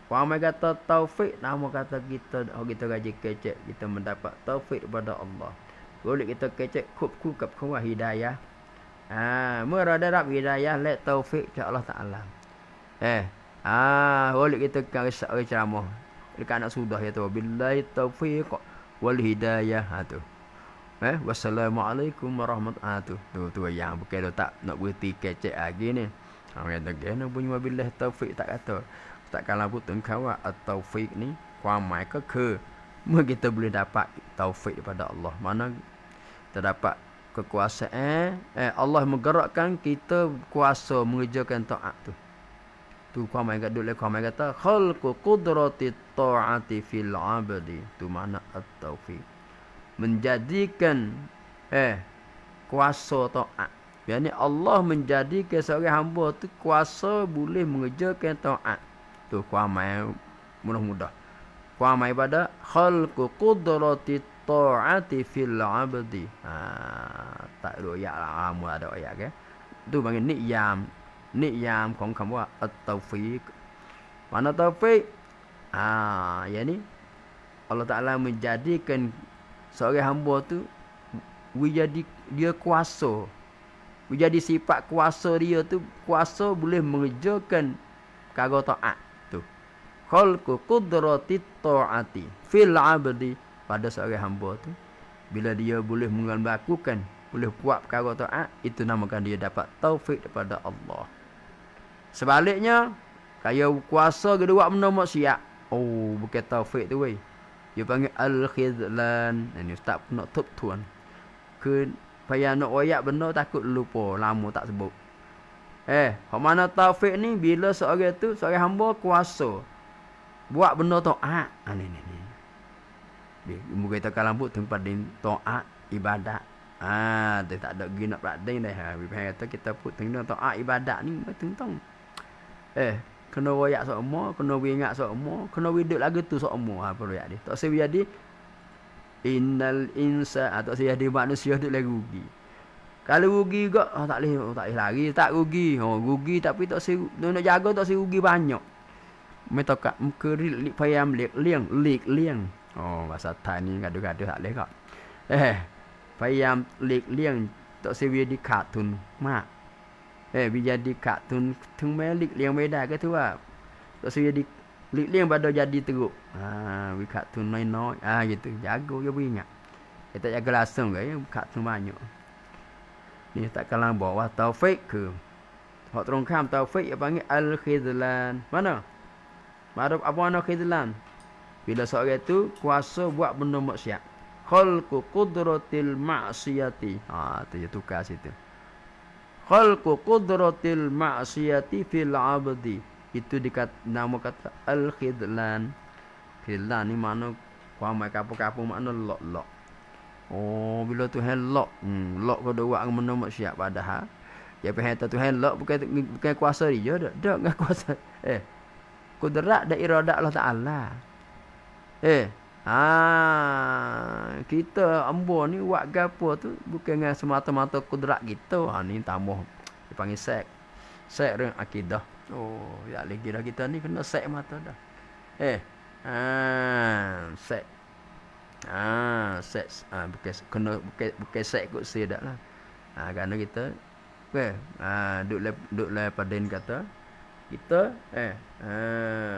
Orang kata taufik, nama kata kita gaji kecek, kita mendapat taufik daripada Allah. Boleh kita kecek kup kap kuah hidayah. มื่อเราได้รับ hidayah และ taufik จาก Allah Taala. Boleh kita kasih ceramah dekat anak sudah ya tu. Billahi taufiq wal hidayah tu. Wassalamualaikum warahmatullahi tu yang bukan tak nak berhenti kecek lagi ni. Orang kata gana bunyi wabillahi taufiq tak kata. Tak kalau pun tengkau at-taufiq ni ความหมายก็คือเมื่อ kita boleh dapat taufik daripada Allah. Mana kita dapat kekuasaan Allah menggerakkan kita kuasa mengerjakan taat tu. Tu ความหมายก็ดูเลยความหมายkata khalqu qudrati ta'ati fil 'abdi. Tu makna at-taufiq. Menjadikan kuasa taat. Yani Allah menjadikan seorang hamba tu kuasa boleh mengerjakan taat. Tu ความหมาย mudah-mudah. ความหมาย pada khalqu qudrati ta'ati fil 'abdi. Tak royak lah, ada ayat ke. Tu panggil ni'yam ของคำว่า at-taufiq. Mana taufik? Yani Allah Taala menjadikan seorang hamba tu jadi dia kuasa. Jadi sifat kuasa dia tu kuasa boleh mengerjakan perkara taat tu. Khalqu qudrati ta'ati fil 'abdi, pada seorang hamba tu bila dia boleh melakukan, boleh buat perkara taat, itu namakan dia dapat taufik daripada Allah. Sebaliknya, kaya kuasa kedua benda maksiat, bukan taufik tu weh. Dia panggil al-khidlan. Ini ustaz nak tubtuan. Ke payah nak royak benda takut lupa, lama tak sebut. Hak mana taufik ni bila seorang tu, seorang hamba kuasa buat benda taat. Ni. Mungkin kita kalau buat tempat din taat ibadat. Dia tak ada guna pradin dah. Bila kata kita put tengok taat ibadat ni betul-betul. Kena royak semua, kena ingat semua, kena hidup lagu tu semua apa royak dia. Tak saya jadi innal insa atau saya jadi manusia tu lagi rugi. Kalau rugi juga tak boleh lari, tak rugi. Rugi tapi tak si nak jaga tak si rugi banyak. Metokat muka lik payam lik liang. Bahasa Thai ni gaduh-gaduh tak boleh kak. Payam lik liang tak si dia diขาดทุนมากbila jadi ขาดทุน ถึงแม้หลีกเลี่ยงไม่ได้ก็ถือว่าtak si diaหลีกเลี่ยงpada jadi teruk. Vi ขาดทุนน้อยๆgitu. Jaga je ingat. Kita jaga langsung ke ขาดทุนbanyak. Ni tak kalang bawah taufik ke. Hak terong kham taufik dia panggil al-khidlan. Mana? Ma'ruf apa makna khidlan? Bila seorang itu kuasa buat benda maksiat. Khalqu qudratil ma'siyati. Tu je tukar situ. Khalqu qudratil ma'siyati fil 'abdi. Itu nama kata al-khidlan. Khidlan ni makna kuamai kapu-kapu makna lok-lok. Bila Tuhan lock. Lock kau dah buat benda maksiat padahal. Dia perhati Tuhan lock bukan kuasa dia dah. Dah enggak kuasa. Kudrat dan iradat Allah Ta'ala. Kita ambo ni buat gapo tu bukan dengan semata-mata kudrat kita. Ni tambah dipanggil sek. Sek dengan akidah. Ya lagi dah kita ni kena sek mata dah. Sek. Seks bukan seks kot sedak lah. Kerana kita duk le paden kata kita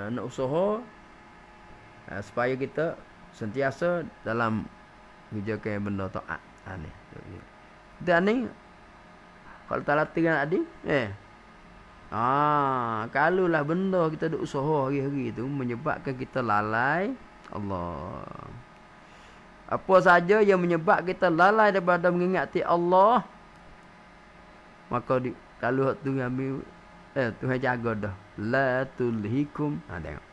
nak usaha supaya kita sentiasa dalam kerjakan benda taat. Ni. Dan ni kalau tak latih kan adik kalaulah benda kita duk usaha hari-hari tu menyebabkan kita lalai Allah. Apa saja yang menyebab kita lalai daripada mengingati Allah, maka kalau tu ambil Tuhan jaga dah. La tulhikum. Tengok.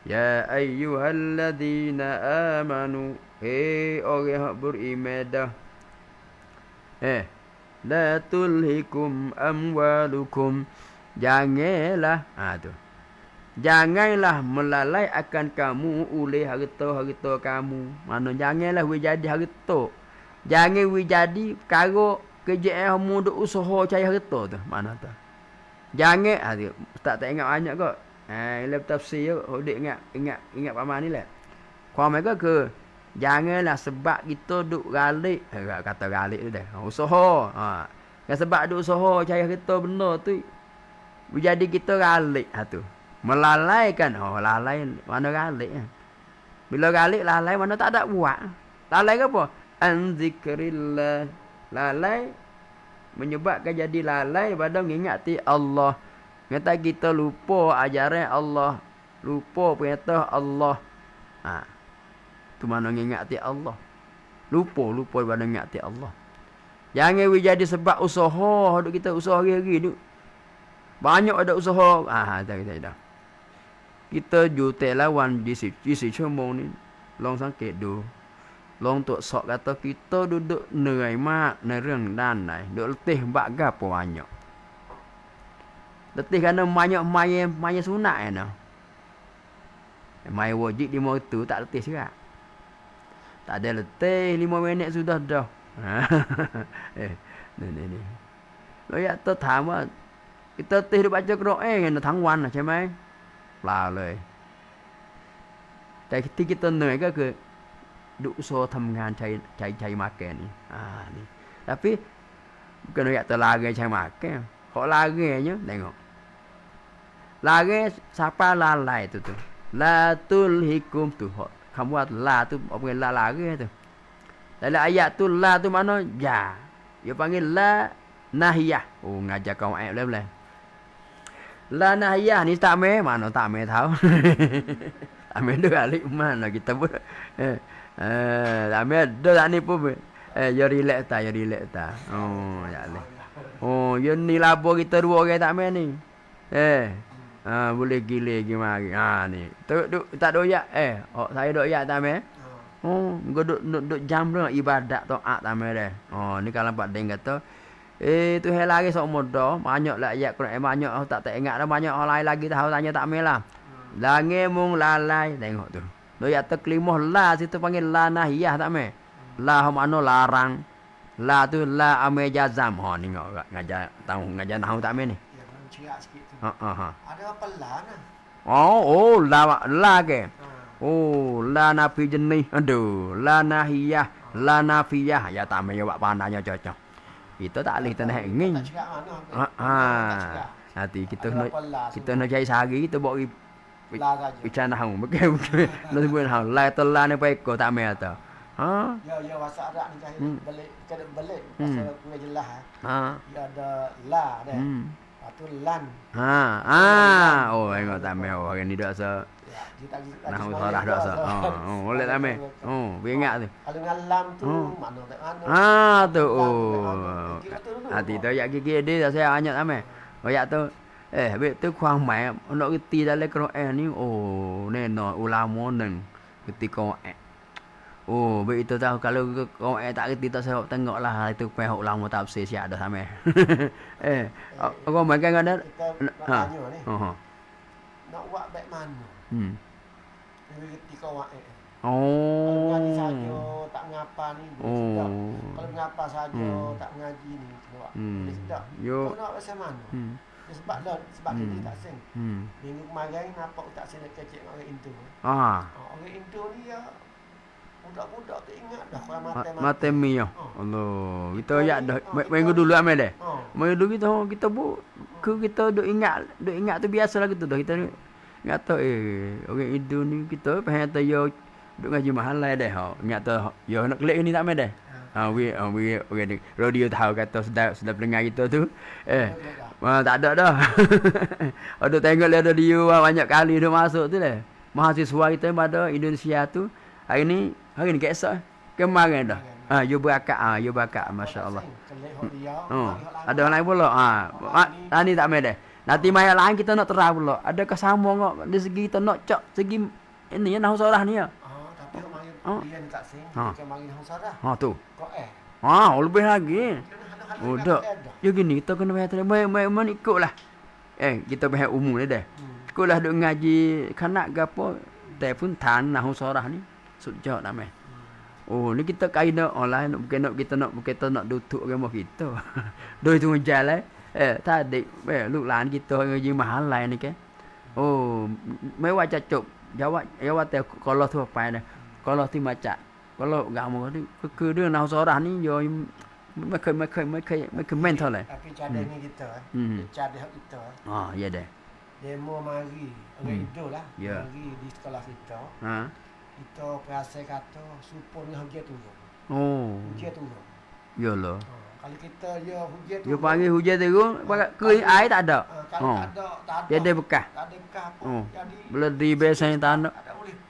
Ya ayyuhalladzina amanu. Orang yang beriman dah. La tulhikum amwalukum. Janganlah. Tu. Janganlah melalai akan kamu oleh harta-harta kamu. Mana janganlah we jadi harta. Jangan we jadi perkara kerja kamu duk usaha cari harta tu. Mana tu? Jangan Ustaz tak ingat banyak kok. Dalam tafsir hodik ingat paman ni lah. Kau mereka ke janganlah sebab kita duk galik. Kata galik tu dah. Usaha. Kan sebab duk usaha cari harta benda tu. Jadi kita galik tu. Melalaikan. Lalai mana galik. Bila galik lalai mana tak ada buat. Lalai ke apa? An zikrillah. Lalai menyebabkan jadi lalai pada mengingati Allah. Kata kita lupa ajaran Allah, lupa perintah Allah. Tu mana mengingati Allah. Lupa pada mengingati Allah. Jangan jadi sebab usaha duk kita usaha hari-hari duk. Banyak ada usaha. Tak. Kita jutek lawan di situ ni. Long sangkit du. Long tok sok kata kita duduk เหนื่อยมากในเรื่องด้านไหน duk letih bak gapo banyak. Letih kerana banyak main sunat main wajib 5 waktu tak letih serak. Tak ada letih 5 minit sudah dah. Ni. Lo ya ถามว่า kita letih duk baca Quran ทั้งวันใช่ไหม เปล่าเลย แต่ที่kita เหนื่อยก็คือ duk usaha ทำงานใช้ makan ni. Ni. Tapi bukan nak terlari cari makan. Kok larinya tengok. Lari siapa lalai tu. La tulhikum tu. Kamu la tu apa la lari tu. Dalam ayat tu la tu mana? Ya. Dia panggil la nahiyah. Ngajar kau ayat boleh. La nahiyah ni tak meh mana tak meh tahu. Tak meh dua alik mana kita pun. Tak meh dah ni pun. Ya relax tak. Ya leh. Ya ni labor kita dua orang tak meh ni. Boleh gila gimana ni. Tak doyak saya doyak tak meh. Gua duk jam dah ibadat taat tak meh dah. Ni kalau Pak Deng kata tu hal lagi sok mudah, banyaklah ayat Quran banyak tak ingat dah banyak orang lain lagi tahu tanya tak meh lah. Lange mung lalai tengok tu. Doyak terkelimah la situ panggil la nahiyah tak meh. La makna larang. La tu la amil jazam. Ha ni tengok ngajar nahwu tak amil ni. Ya, belum cerak sikit tu. Ha. Ada apa lah nah? Oh, la ke. Ha. Oh, la nafi jenis. Aduh, la nahiyah, la nafiyah. Ya tak amil buat pandanya cocok. Kita tak boleh kita nak nging. Tak cerak mana? Ha. Tak cerak. Nanti kita Ada nak apa lah kita nak cari sehari kita bawa pergi Lah saja. bicara nahwu. Bukan. Nak sebut nahwu. La tu la ni peko tak amil tu. Ha? Ya bahasa Arab ni kahit balik kena balik Hmm. pasal kurang jelas Ha. Ya ada la dah. Lepas tu lan. Oh, tengok tak amil. Oh, hari ni dak se Ya, dia tak nahwu salah dak se. Boleh tak amil. Biar ingat tu. Kalau dengan lam tu mana tak mana. Tu. Kira tu dulu. Hati tu yak gigi dia saya banyak amil. Oh, yak tu habis tu kurang mai nak reti dalam Quran ni. Oh, neno ulama neng ketika Quran. Oh, begitu tahu kalau Quran tak reti tak sebab tengoklah itu pihak ulama tafsir siap dah sampai. Kau makan ada? Kita nak tanya ni. Ha. Nak buat baik mana? Dia reti kau wae. Kalau ngaji saja tak ngapa ni. Sedap. Kalau ngapa saja tak ngaji ni sebab dia sedap. Kau nak pasal mana? Dia sebab ini tak sing. Minggu kemarin nampak tak sing kecil orang Indo. Orang Indo ni ya budak-budak tak ingat dah kalau Mati mi ya. Allah. Kita ya dah minggu dulu ambil dah. Minggu dulu kita kita duk ingat tu biasalah gitu dah. Kita ingat tu orang Indo ni kita pengen tu yo duk ngaji mahal lah dah. Ingat tu yo nak klik ni tak ambil dah. We radio tahu kata sedap dengar kita tu. Tak ada dah. Ada tengok le radio banyak kali dah masuk tu dah. Mahasiswa kita pada Indonesia tu hari ni kesok kemarin dah. You berakat masya-Allah. Ada orang lain pula. Tadi tak main dah. Nanti mai lain kita nak terang pula. Adakah sama ngok dari segi kita nak cak segi ini ya nahwu sorah ni ya. Tapi orang dia ni tak sing, dia mari nahwu sorah. Tu. Kok Lebih lagi. Dak. Ya gini kita kena bayar tadi. Mai ikutlah. Kita bayar umum ni dah. Ikutlah duk ngaji kanak gapo telefon tan nahwu sorah ni. Sujud nak mai. Ni kita kaida online bukan kita nak duduk agama kita. Doi tu jalan tadiลูกหลาน kita ngaji mahal lain ni ke. ไม่ว่าจะจบอย่าว่าแต่กอลอทั่วไปนะกอลอที่มาจากกอลอกาโมนี่ก็คือเรื่องนาวซอรานี่โยไม่เคยแม่นเท่าไหร่ Tapi cadang ni kita cadang kita. Ya dah. Demo mari orang Indo lah. Mari di sekolah kita. Kita perasa kata supon ni hujan turun. Hujan turun. Yalah. Kalau kita hujan turun. Dia panggil hujan turun, kering air tak ada. Kalau tak ada. Dia ada bekas. Tak ada bekas pun. Jadi bila di biasanya tak ada.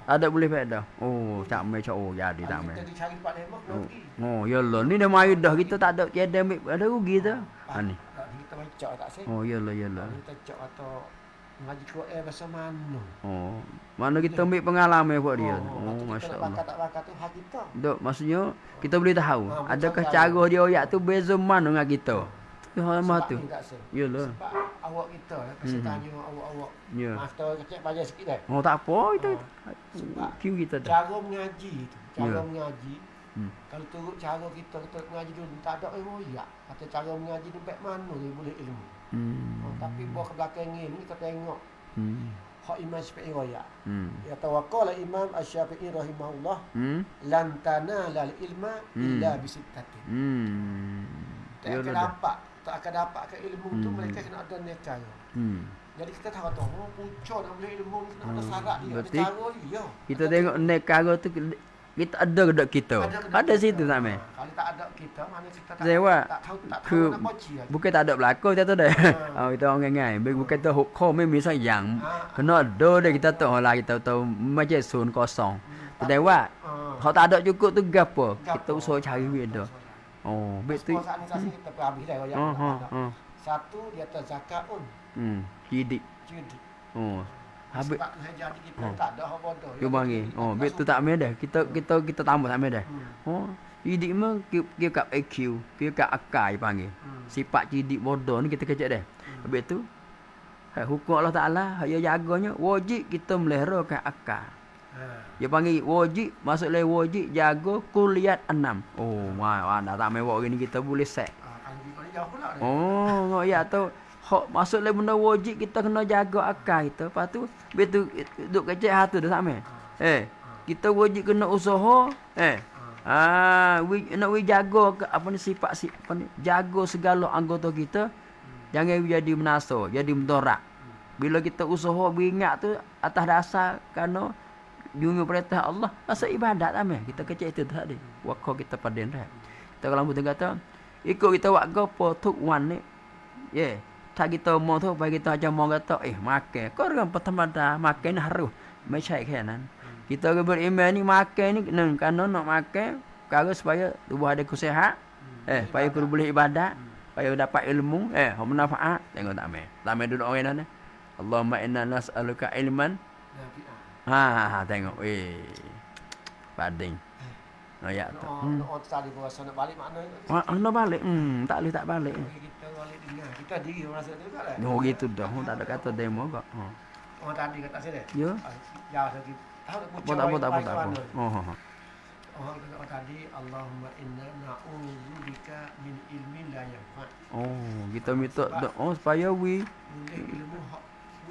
Tak ada boleh pada. Tak mai jadi tak mai. Kita dicari Pak Lemak lagi. Yalah ni dah mai dah kita tak ada dia ada rugi tu. Ni. Kita baca tak sih. Yalah. Kita cak atau ngaji Quran bahasa mana. Mana kita ambil pengalaman buat dia. Masya-Allah. Tak bakat tu hak kita. Dok, maksudnya kita boleh tahu adakah cara dia ayat tu beza mana dengan kita. Tu hal mah tu. Yalah. Sebab awak kita kasi tanya awak. Master kecil bayar sikit dah. Tak apa itu. Sebab Kiu kita dah. cara mengaji tu. Cara mengaji. Kalau turut cara kita mengaji dulu tak ada royak. Kata cara mengaji ni baik mana dia boleh ilmu. Tapi bawa ke belakang ni kita tengok. Hak Imam Syafi'i royak. Ya tawakkala Imam Asy-Syafi'i rahimahullah. Lan tanala ilma illa bisittatin. Tak akan dapat ke ilmu tu mereka kena ada cara. Jadi kita tahu puncak nak boleh ilmu ni kena ada syarat dia, ada cara dia. Kita tengok cara tu kita ada dekat kita. Ada situ tak mai. Kalau tak ada kita mana kita tak tahu nak baca. Bukan tak ada berlaku dia tu dah. Kita orang ngai. Bukan tu hukumไม่มีสักอย่าง kena ada dah kita tahu lah kita tahu macam sun kosong. Tapi kalau tak ada cukup tu gapo? Kita usaha cari duit dah. Betul. Saat ni kita habis dah royak. Satu dia atas zakat pun. Cidik. Habis sebab jadi kita tak ada hak bodoh. Dia panggil. Betul tak mai dah. Kita tambah tak mai dah. Cidik mah kira kat IQ, kira kat akal panggil. Sifat cidik bodoh ni kita kecek dah. Habis tu hukum Allah Taala hak jaganya wajib kita melihara kat akal. Dia panggil wajib, masuk le wajib jaga kuliat 6. Oh, wah dah tak mewah gini kita boleh set. Kalau pergi mana jauh pula. Oh, ya tu. Hak masuk le benda wajib kita kena jaga akal kita. Lepas tu betul duk kecek hatu dah sama. Kita wajib kena usaha, nak jaga apa ni sifat apa ni, jaga segala anggota kita. Jangan jadi menasa, jadi mendorak. Bila kita usaha beringat tu atas dasar kerana junjung perintah Allah, masa ibadat ameh. Kita kecek itu tadi. Waqah kita paden dah. Kita kalau putih kata, ikut kita buat apa tuk wan ni. Tak kita mau tu bagi kita aja mau kata, makan. Kau orang pertama dah makan harus. Macam kanan. Kita beriman ni makan ni kerana nak makan, kalau supaya tubuh ada kesihatan, supaya kita boleh ibadat, supaya dapat ilmu, bermanfaat. Tengok tak ameh. Tak ameh duduk orang ni. Allahumma inna nas'aluka ilman. Tengok. Bading. Ya tu. Nak tadi puasa nak balik mana? Nak balik. Tak boleh tak balik. Kita balik dengar. Kita diri merasa tu juga lah. Oh gitu dah. Tak ada kata demo kok. Oh tadi kata sini. Ya. Jauh lagi. Apa. Orang kata tadi Allahumma inna na'udzubika min ilmin la yanfa'. Oh, kita minta doa supaya boleh ilmu hak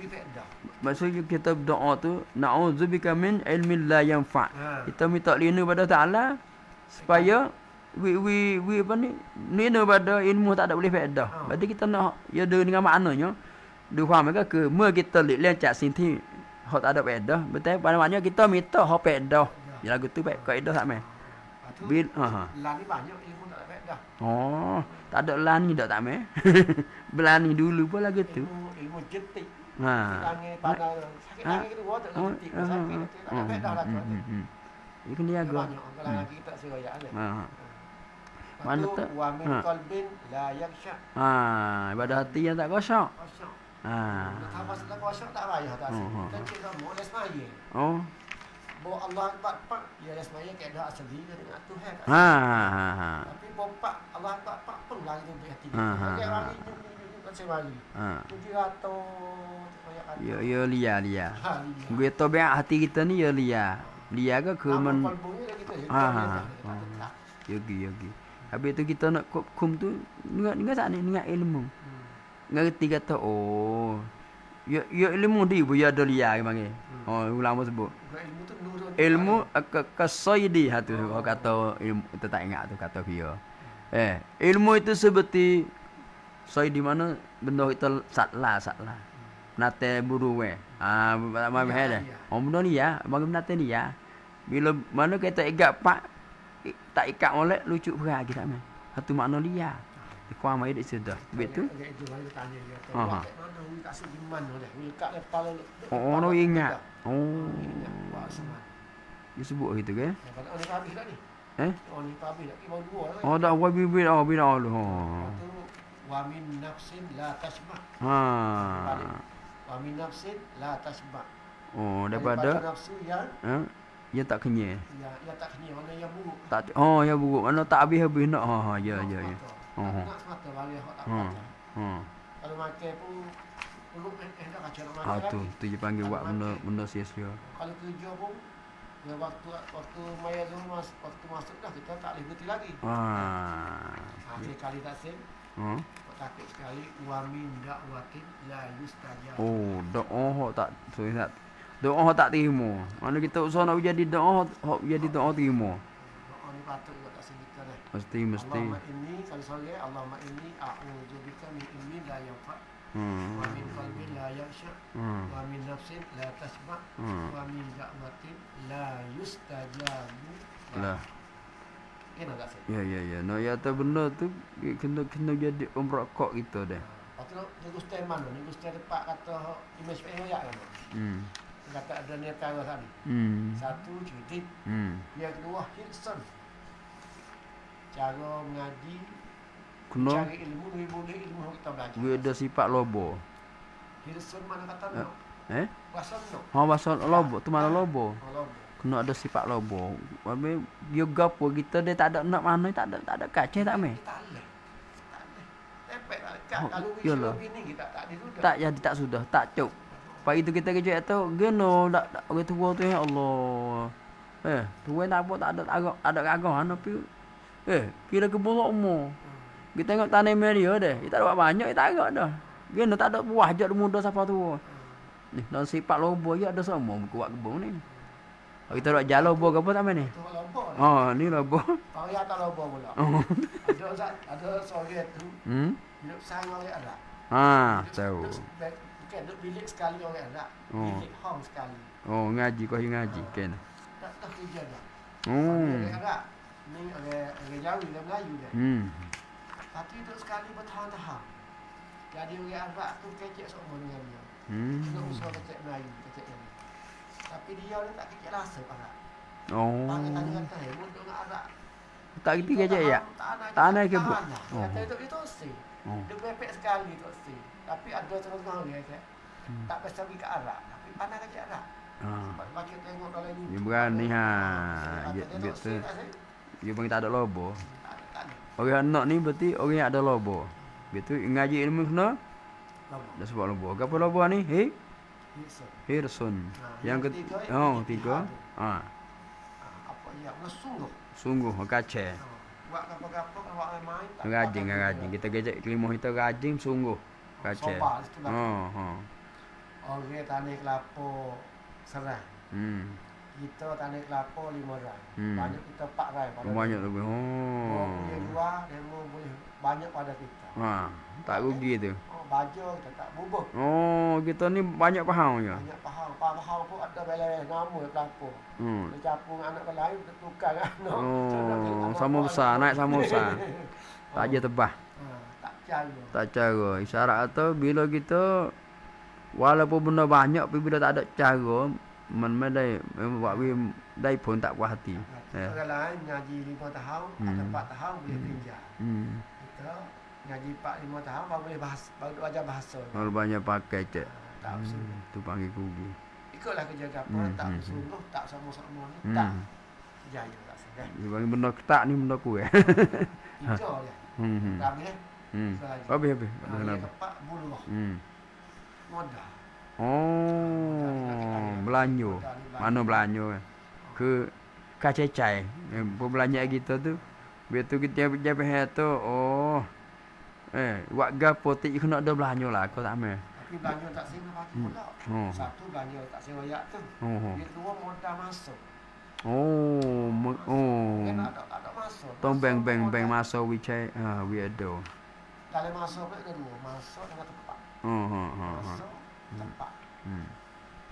faedah. Maksudnya kita berdoa tu na'udzubika min ilmin la yanfa'. Kita minta lindung pada Taala supaya we apa ni lindung pada ilmu tak ada boleh faedah. Berarti kita nak ya dengan maknanya dia faham ke kita lencak sini hak tak ada faedah. Betul pada maknanya kita minta hak faedah. Ya lagu tu baik kaedah tak meh. Bil lan ni banyak ilmu tak ada faedah. Oh, tak ada lan ni dak tak meh. Belani dulu pun lagu tu. Ilmu jentik. Sakit tangan kedua tak jentik. Sakit tak ada faedah lah tu. Itu ni agak. Kalau lagi kita seraya ni. Mana tu? Wa min qalbin la yakhsha. Ibadah hati yang tak kosong. Tak pasal kosong tak payah tak. Kita cerita boleh semaya. Oh. Bawa Allah Akbar, ya semaya keadaan asli dengan Tuhan. Tapi bapak Allah Akbar pun lagi tu hati. Kayak orang ni macam mari. 700 Ya lia. Gue tu biar hati kita ni ya lia. Lia ke men. Yogi. Habis tu kita nak kum tu dengar sat ni dengar ilmu. Ngerti kata ya ilmu di bu ya ada lia panggil. Ulama sebut. Ilmu kasaidi hatu kata ilmu kita tak ingat tu kata dia. Ilmu itu seperti saidi mana benda kita satlah. Nate buru we. Mai dah. Benda ni ya, bagi nate ni ya. Bila mana kita ikat pak tak ikat molek lucu berat kita mai. Satu makna dia. Kuah mai dik sudah. Betul? Itu baru tanya dia. Mana tak sejiman oleh. Ikat kepala. No ingat. Dia sebut gitu ke? Kalau ni habis dah ni. Ni habis dah. Baru dua lah. Oh dah bibir lu. Itu wa min nafsin la tasma. Wa min nafsin la tasma. Oh daripada nafsu yang yang tak kenyang. Ya tak kenyang mana yang buruk. Tak yang buruk. Mana tak habis nak. Ya. Nak semata balik hak tak baca. Kalau makan pun perut dah kacau nak makan. Tu je panggil buat benda sia-sia. Kalau kerja pun ya waktu maya tu waktu masuk dah kita tak boleh berhenti lagi. Sekali tak sen. Takut sekali wa min da'watin la yustajab. Doa tak doa tak terima. Mana kita usaha nak jadi doa jadi doa terima. Doa ni patut juga tak sedikit dah. Mesti. Allahumma inni kalau sore Allahumma inni a'udzubika min ilmin la yanfa'. Wa min qalbin la yakhsha. Wa min nafsin la tasma'. Wa min da'watin la yustajabu. Lah. Kena tak sih? Ya. No ya tu benda tu kena jadi rokok kita dah. Lepas tu ni Gusti mana? Ni Gusti tepat kata image ya kan. Kata ada niat kaya tadi. Satu cerdik. Yang kedua Hilson. Cara mengaji, cari ilmu, boleh ilmu kita belajar. Dia ada sifat lobo. Hilson mana kata no? Bahasa no. Bahasa lobo. Tu mana lobo? Lobo. Kena ada sifat lobo. Habis dia gapo kita dia tak ada nak mana tak ada kacau tak meh. Tak boleh. Tepek tak dekat. Kalau kita begini kita tak ada sudah. Tak jadi tak sudah, tak cuk. Pak itu kita kecek tu geno dak orang tua tu ya Allah. Tua tak ada agak ana pi. Kira ke bolok umur. Kita tengok tanah media deh. Kita ada banyak kita agak dah. Geno tak ada buah je muda siapa tu. Ni dan sifat lobo ya ada semua kuat kebun ni. Kita dak jalan lobo ke apa tak main ni? Tu lobo. Ni lobo. Pariah tak lobo pula. Ada sore tu. Hidup sang oleh anak. Tahu. Bukan duduk bilik sekali oleh anak. Bilik hong sekali. Ngaji kau ngaji kan. Tak kerja dah. Oleh anak. Ni oleh Jawi dan Melayu dia. Tapi duduk sekali bertahan-tahan. Jadi orang Arab tu kecek semua dengan dia. Nak usaha kecek Melayu, kecek Jawi. Tapi dia ni tak kecek rasa Arab. Tanya kata, mun dengan Arab. Tak gitu kecek ya? Tanah ke buat? Kata itu si. Dia bepek sekali tu si. Tapi ada tengah-tengah dia kan. Tak biasa pergi ke Arab. Tapi pandai kecek Arab. Sebab makin tengok dalam YouTube. Dia berani betul. Dia bang tak ada lobo. Orang anak ni berarti orang yang ada lobo. Betul ngaji ilmu kena? Dah sebab lobo. Apa lobo ni? Hirsun. Yang ketiga. Tiga. Apa yang sungguh kaca. Buat apa-apa awak main tak. Rajin. Kita gejek kelima kita rajin sungguh. Kaca. Orang tanah kelapa serang. Kita tanah kelapa 5 rai. Banyak kita 4 rai pada. Banyak lebih. Boleh jual demo boleh banyak pada kita. Tak rugi tu. Baju kita tak bubuh. Kita ni banyak faham je. Banyak faham. Faham pun ada bela nama kelapa. Dia capung anak lain tukar anak. Sama besar, naik sama besar. Tak je tebah. Tak cara. Isyarat atau bila kita walaupun benda banyak tapi bila tak ada cara dai buat dai pun tak puas hati. Orang lain ngaji 5 tahun, ada 4 tahun boleh pinjam. Kita ngaji 4-5 tahun baru boleh bahasa, baru ajar bahasa. Kalau banyak pakai cek. Tak usul. Tu panggil kugi. Ikutlah kerja apa tak sungguh, tak sama-sama ni tak. Jaya tak sedar. Dia panggil benda ketak ni benda ku. Hijau je. Habis. Habis. Kenapa? Tepat bulu. Modal. Belanjo. Mana belanjo kan? Ke kacecai. Berbelanja kita tu. Betul kita jabe tu. Buat gapo tik kena ada belanjo lah. Kau tak ambil. Tapi belanjo tak sini bagi pula. Satu belanjo tak sini royak tu. Yang kedua modal masuk. Ada masuk. Tong bank masuk we ada. Kalau masuk pun kedua. Masuk dengan tepat. Masuk tepat.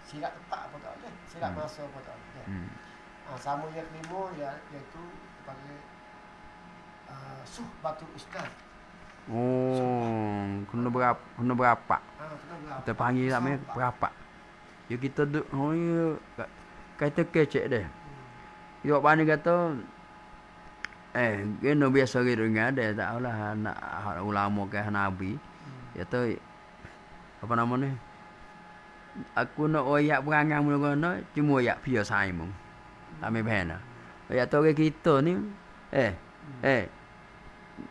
Silap tepat pun tak boleh. Silap masuk pun tak boleh. Sama yang kelima iaitu panggil suh batu ustaz. Kena berapa? Kita panggil tak berapa? Ya kita duk kata kecek deh. Dia buat mana kata kena biasa gitu dengan ada tak lah nak ulama ke nabi. Ya tu apa nama ni? Aku nak oyak perangai mula-mula cuma oyak pia sai mung. Tak mai ben. Oyak tu kita ni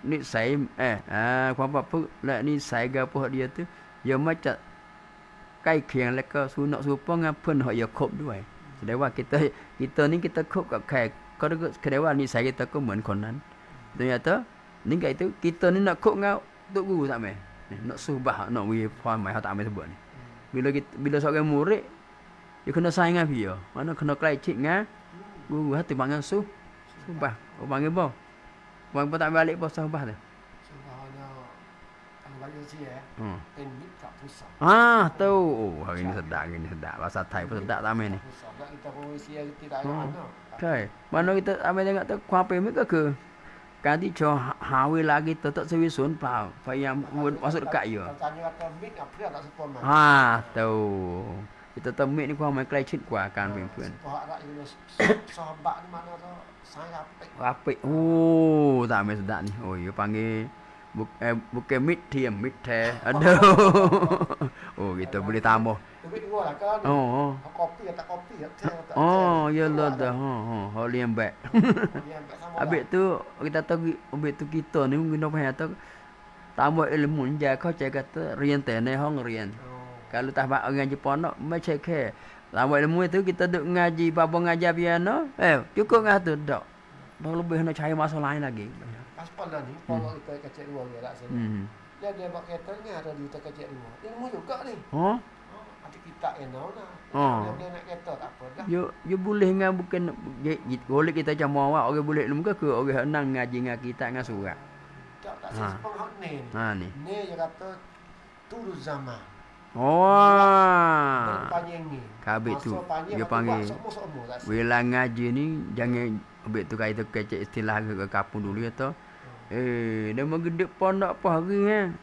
ni sai apa lah ni sai gapo dia tu dia macam ใกล้เคียงแล้วก็สู้เนาะสู้ป้องเพิ่นเฮาอย่าคบด้วยแสดงว่าkita ni kitaคบกับแขกก็แสดงว่านิสัย kita ก็เหมือนคนนั้น ternyata ni kat itu kita ni nak kop dengan tok guru tak mai nak subah nak we faham mai tak mai sebut ni bila seorang murid dia kena sayang dengan dia mana kena ใกล้ชิดdengan guru hati panggil subah panggil apa bang tak balik apa subah tuเป็นมิตรกับผู้สอน tahu hari ni sedap bahasa Thai pun sedap tak main ni kita Malaysia tidak ada okay mana kita ambil tengok tu kuah pemik ke ganti cho hawi lagi tetap sewi sun pliao payah masuk dekat dia tanya kata micกับเพื่อนtak sepon tahu kita temik ni kuah mai ใกล้ชิดกว่าการเป็นเพื่อน sahabat ni mana tu saya apik tak main sedap ni dia panggil bukan mid thiam mid the aduh kita boleh tambah duit dua lah kan kopi tak kopi ya lah dah liam back habis tu kita tahu habis tu kita ni guna apa tu tambah ilmu je kau cakap kata เรียน แต่ในห้องเรียน Kalau tak bak orang Jepun nak macam ke. Lama ilmu itu kita duk ngaji babo ngajar piano. Cukup ngah tu dak. Dah lebih nak cari masa lain lagi. Pas pala ni, pala kita kecil dua dia tak sini. Dia bak kereta ni ada di kita kecil dua. Ilmu juga ni. Ada kita yang nak. Dia nak kereta tak apa dah. Yo boleh ngah bukan boleh kita cuma awak orang boleh ilmu ke orang henang ngaji ngah kita ngah surat. Tak sempang hak ni. Ni. Ni dia kata turun zaman. Panjang ni. Kabit tu dia panggil wila ngaji ni jangan habis tu kait tu kecek istilah ke kampung dulu ya tu. Dia mau gede pondok apa hari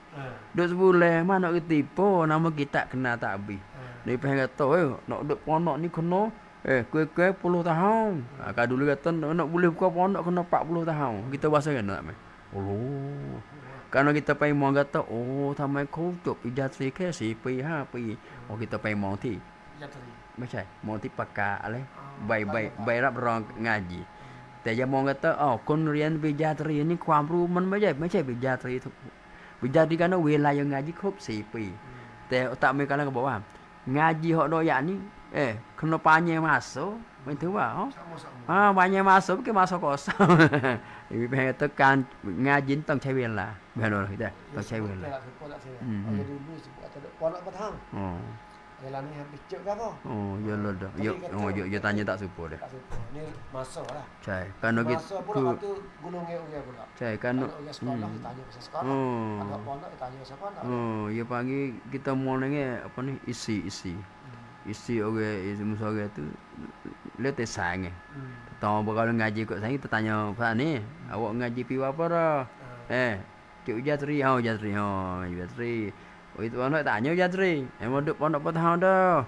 duk sebulan mana nak tipu nama kita kena tak habis. Dia pengen kata nak duk pondok ni kena kuih-kuih 10 tahun. Kalau dulu kata nak boleh buka pondok kena 40 tahun. Kita bahasa kan tak mai. Oh. Karena kita pergi mau kata thamai kau cop ijazah ke si pi ha pi. Kita pergi mau ti.ไม่ใช่มองที่ปากกาอะไรใบรับรองngaji แต่อย่ามองกันคนเรียนปริญญาตรีนี่ความรู้มันไม่ใช่ปริญญาตรีทุกปริญญาตรีกันเวลายังngaji ครบ4 ปีแต่tak merekaก็บอกว่า ngaji hok doyak ni kena panjang masuk betul bah panjang masuk ke masuk kosong แม่ต้องการ ngaji ต้องใช้เวลาแม่นบ่ได้ต้องใช้เวลา dulu sebut ada pondok petang. Yalah ni habis cek ke apa? Yalah dah. Yo tanya tak supo dah. Tak supo. Ni masa lah. Cai, kerana masa pula tu gulung orang pula. Cai, kerana sekolah tanya pasal sekolah. Ada pondok tanya pasal pondok. Dia panggil kita mau nengah apa ni isi orang musuh orang tu letih sang. Tahu kalau ngaji kat saya kita tanya pasal ni, awak ngaji pi apa dah? Cik Jatri, Jatri. Itu anak tanya Jatri, mau duduk pondok berapa tahun dah?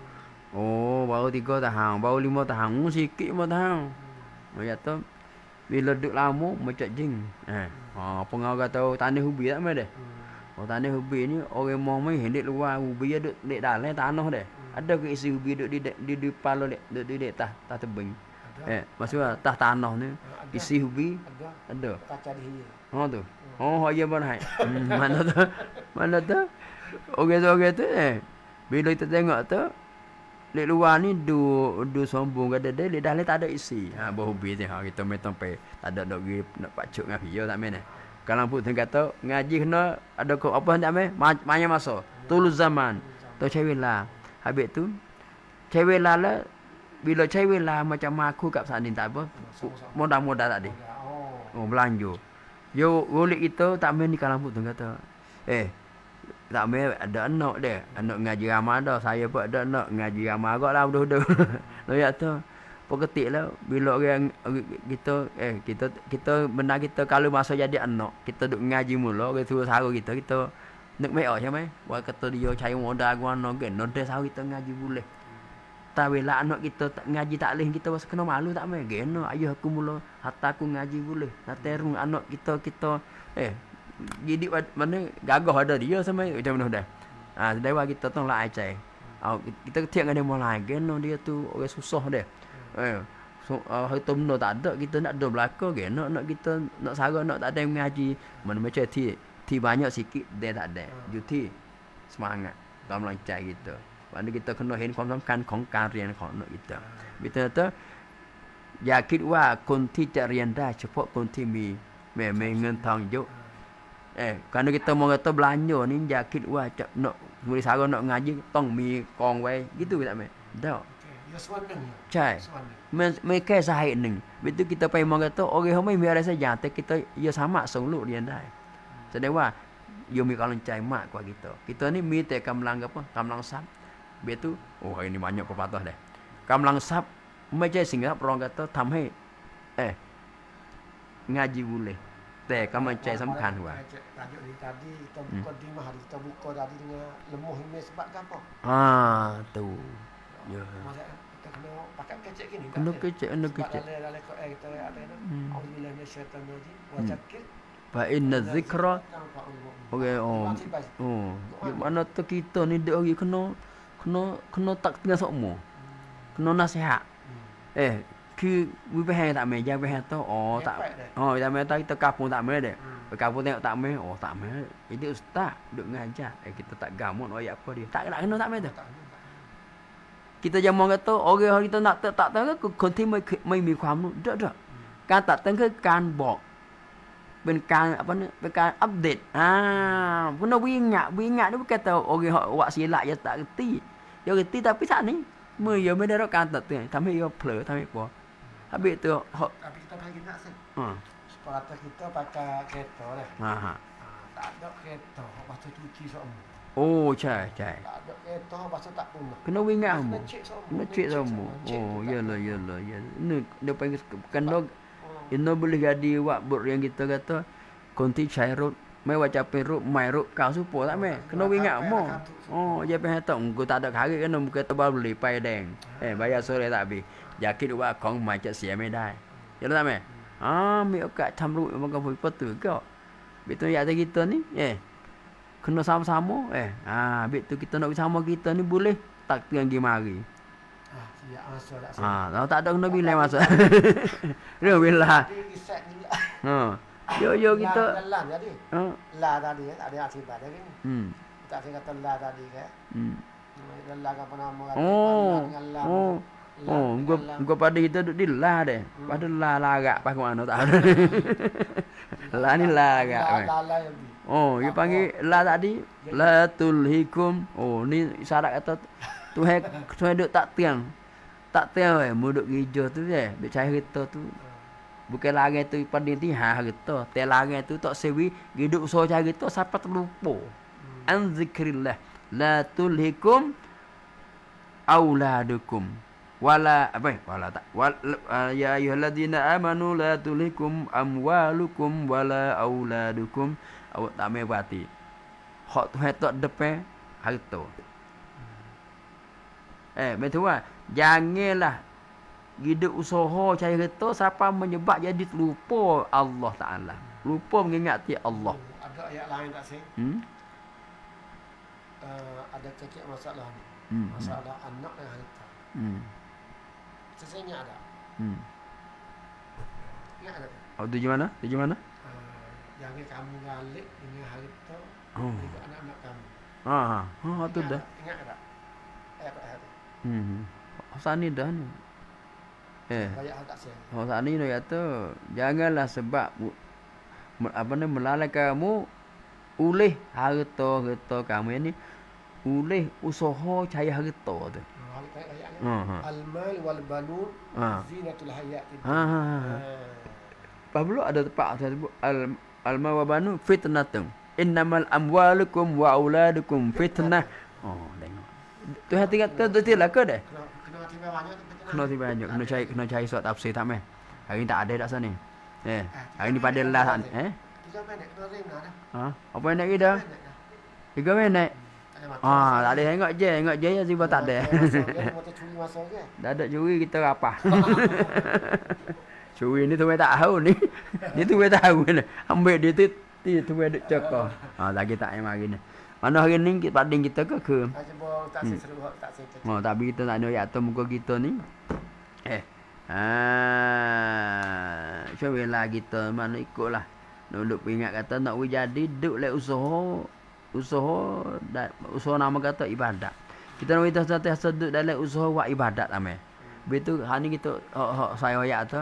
Baru 3 tahun, baru 5 tahun, sikit 5 tahun. Ya tu, bila duduk lama macam jing. Pengaruh kata tanah ubi tak mai dah. Tanah ubi ni orang mau mai hendak luar ubi duduk di dalam tanah dah. Ada ke isi ubi duduk di depan duduk di tah tebing. Maksudnya tah tanah ni isi ubi ada. Kaca dia. Tu. Ya benar. Mana tu? Orang-orang tu bila kita tengok tu di luar ni du sombong kata dia di dalam tak ada isi. Bau ubi tu kita mai sampai tak ada dok nak pacuk ngah dia tak main. Kalau pun kata ngaji kena ada apa hendak mai banyak masa. Tulus zaman. Tu cewek lah. Habis tu cewek lah bila cewek lah macam aku kat sana tak apa. Mudah-mudah tak ada. Belanja. Yo golek kita tak main ni kalau pun kata tak main ada anak dia. Anak ngaji ramah dah. Saya pun ada anak ngaji ramah agak lah udah. Lihat tu. Peketiklah bila orang kita kita benar kita kalau masa jadi anak kita duk ngaji mula orang tua sara kita nak mai macam mai. Wah kata dia cari modal guna ke nonde sara kita ngaji boleh. Tapi lah anak kita tak ngaji tak leh kita was kena malu tak mai. Geno ayah aku mula hatta aku ngaji boleh. Nak terung anak kita jadi mana gagah ada dia sama macam mana dah. Dewa kita tu lah acai. Kita tiap dengan dia mulai geno dia tu orang susah dia. Hari tu benda tak ada kita nak ada belaka geno nak kita nak sara nak tak ada yang ngaji. Mana macam ti banyak sikit dia tak ada. Juti semangat dalam lancar kita. Mana kita kena เห็น ความสำคัญของการเรียนของanak kita. Betul tak? อย่าคิดว่าคนที่จะเรียนได้เฉพาะคนที่มีเงินทองเยอะ Kerana kita mau kata belanja ni jangan kira wah nak murid sara nak ngaji tong mi kong wei gitu tak mai. Tak. Ya sewanang. Cai. Mereka sahih ning. Betul kita pai mau kata orang mai mi ada saja tapi kita ya sama selalu riaได้. แสดงว่า you มีกำลังใจมากกว่า kita. Kita ni mi แต่กำลังapa? กำลังทรัพย์ Betul. Ini banyak pepatah dah. กำลังทรัพย์ไม่ใช่สิ่งรับรอง kata ทำให้ngaji boleh. Teh kamu cai sempkan wa. Tajuk ni tadi kita buka di mahal kita buka tadi dengan lemah ini sebab apa? Tu. Ya. Kita kena pakai kecek gini. Kena kecek. Dalam kita ada ni. Alhamdulillah ni syaitan ni. Wa zakir. Fa inna zikra. Okey mana tu kita ni dia orang kena tak tengah sokmo. Kena nasihat.คือวิไปให้tak mai janganไปให้tu tak tak mai kita kapung tak mai dah Kamu tengok tak meh, oh tak meh. Ini ustaz duk ngajar. Kita tak gamon ayat apa dia. Tak nak kena tak meh tu. Kita jangan kata orang kita nak tak tahu ke คนที่ไม่มีความรู้เด้อการตัดเตือนคือการบอกเป็นการapa ni เป็นการอัปเดตkena wingat tu kata orang hak buat silap dia tak reti. Dia reti tapi tak ni. Diaไม่ได้รับการตัดเตือนทำให้dia เผลอทำให้apa. Habis tu hak Tapi kita bagi nak sen. Sepatutnya kita pakai kereta dah. Tak ada kereta basuh cuci semua. Oh, cai. Tak ada kereta basuh tak punah. Kena wingat semua. Kena Kena cek semua. Oh, yalah. Ini dia panggil kena ini boleh jadi buat bot yang kita kata konti cairut, mai wacapin rut, mai rut kau supo tak meh. Kena wingat mo. Oh, dia pengen tahu engko tak ada kari kena muka tebal beli pai deng. Bayar sore tak habis. อย่าคิดว่าของใหม่จะเสียไม่ได้เห็นไหมมีโอกาสทำรู้มันก็พอตื่นก็betul ya kita ni kena sama-sama betul kita nak sama kita ni boleh tak tuan pergi mari siap masuk tak kalau tak ada kena bila masuk dia bila yo kita lah jadi lah tadi ada akibat tadi tak saya kata lah tadi kan lah apa nama gua pada kita duduk di lah deh. Pada lah larak pas mana tak ada. Lah ni larak. Oh, dia panggil lah tadi la tulhikum. Oh, ni syarat kata Tuhan duk tak tiang. Tak tiang muduk gereja tu duk cari kereta tu. Bukan larang tu pada nanti kereta. Te larang tu tak sewi hidup usaha cari kereta sampai terlupa. An zikrillah. La tulhikum auladukum. Wala ya ayyuhalladzina amanu la tulikum amwalukum wala auladukum awak tak mai berarti hak Tuhan tak depan harta betul ah janganlah hidup usaha cari harta siapa menyebab jadi lupa Allah Taala lupa mengingati Allah ada ayat lain tak sih ada cekik masalah masalah anak dan harta Sesenya ada. Ingat ada. Oh, tujuh mana? Yang kamu galik dengan harta dengan anak-anak kamu. Tu dah. Ingat tak? Ayat-ayat. Sani dah ni. Banyak hal tak saya. Sani dia kata, janganlah sebab melalai kamu oleh harta kamu ni oleh usaha cari harta tu. Al-mal wal banun zinatul hayatid. Pablo ada tempat sebut al-mal wa banun fitnatun. Innamal amwalukum wa auladukum fitnah. Oh, tengok. Tuhan kata betul lah ke dah? Kena banyak. Kena cari surat tafsir tak meh. Hari ni tak ada dak sana. Hari ni pada lah 3 minit kena rim dah. Apa nak kita? 3 minit. Tak ada tengok je sebab tak ada. Dah ada curi kita rapah. Curi ni tu tak tahu ni. Ni tu tahu ni. Ambil dia tu duk cakap. Lagi tak yang mari ni. Mana hari ni pading kita ke? Tak seru tak seru. Tapi kita nak nak atas muka kita ni. Cuba kita mana ikutlah. Nak duk ingat kata nak jadi duk le usaha nama kata ibadat. Kita nak kita sentiasa duduk dalam usaha buat ibadat amai. Betul hari ni kita saya ayat tu.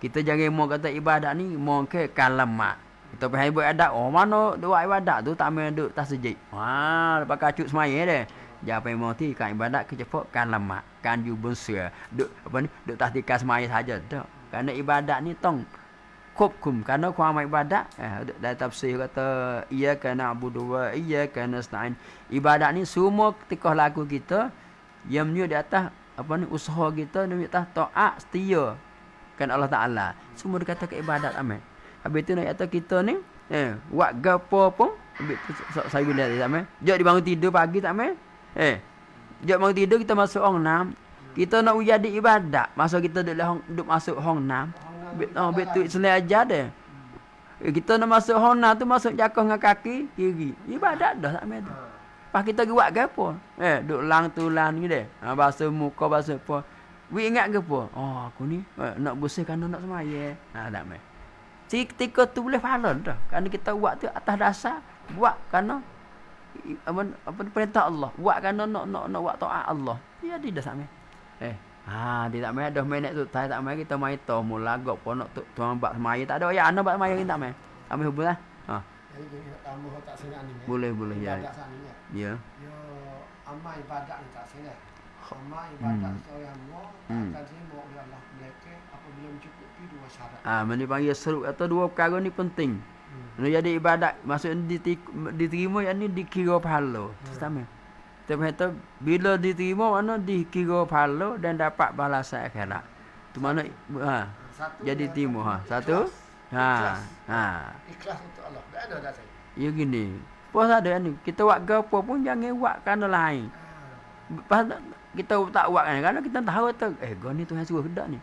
Kita jangan mau kata ibadat ni mau ke kalamat. Kita pergi buat ibadat. Mana buat ibadat tu tak main duduk tasjid. Lepas kacut semaya deh. Jangan mau ti kan ibadat ke cepat kalamat. Kan you besar. Duk apa ni? Duk tahtika semaya saja dak. Karena ibadat ni tong kubkum karena kuam ibadat dalam tafsir kata iyyaka na'budu wa iyyaka nasta'in. Ibadat ni semua ketika laku kita yang menyut di atas apa ni usaha kita di atas taat setia kan Allah Taala. Semua dikata ke ibadat amal. Habis tu nak kata kita ni buat gapo pun habis tu saya lihat tak mai. Jok dibangun tidur pagi tak mai. Jok bangun tidur kita masuk hong 6. Kita nak jadi ibadat masa kita duduk masuk hong 6. Betul selai ajar dia. Kita nak masuk hona tu masuk jakong dengan kaki kiri. Ibadat dah tak mai tu. Pas kita buat ke apa? Duk lang tulan ni deh. Basuh muka basuh apa. We ingat ke apa? Aku ni nak bersih kan nak semaya. Tak mai. Ketika tu boleh pahala dah. Kerana kita buat tu atas dasar buat kerana apa perintah Allah. Buat kerana nak buat taat Allah. Jadi dah sampai. Dia tak mai dah main tu tak mai kita mai to mula gok pun nak tuan bak semaya tak ada ya ana bak semaya kita tak mai. Ambil hubung lah. Jadi dia tambah tak senang ni. Boleh ya. Ya. Yo amal ibadat ni tak senang. Amal ibadat seorang hamba akan terima oleh Allah mereka apabila mencukupi dua syarat. Mani panggil seru atau dua perkara ni penting. Jadi ibadat maksudnya diterima yang ni dikira pahala. Sama. Kita kata bila diterima mana dikira pahala dan dapat balasan akhirat. Tu mana jadi terima satu. Ikhlas untuk Allah. Tak ada dah saya. Ya gini. Puas ada ni. Kita buat gapo pun jangan buat kerana lain. Pas kita tak buat kan kerana kita tahu tu gua ni Tuhan suruh dak ni.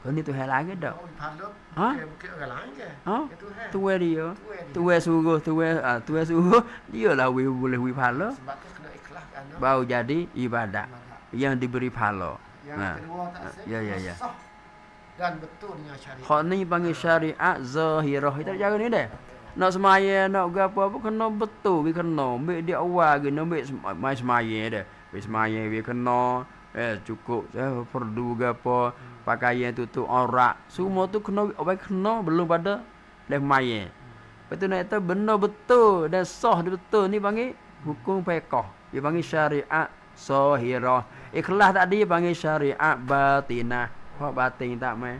Gua ni Tuhan lagi dak. Bukan orang lain ke? Tuhan dia. Tuhan suruh dia lah boleh pahala. Sebab tu kena ikhlas kan. Baru jadi ibadat yang diberi pahala. Yang kedua tak saya. Ya. Dan betul dengan syariat. Hak ni panggil syariat zahirah. Kita cara ni dah. Nak semaya nak gapo apa kena betul we kena. Ambil dia awal ke nak ambil mai semaya dah. We semaya we kena cukup perlu gapo pakaian tutup aurat. Semua tu kena belum pada dah maya. Lepas tu nak kata benda betul dan sah betul ni panggil hukum fiqh. Dia panggil syariat zahirah. Ikhlas tadi panggil syariat batinah. Hak batin tak mai.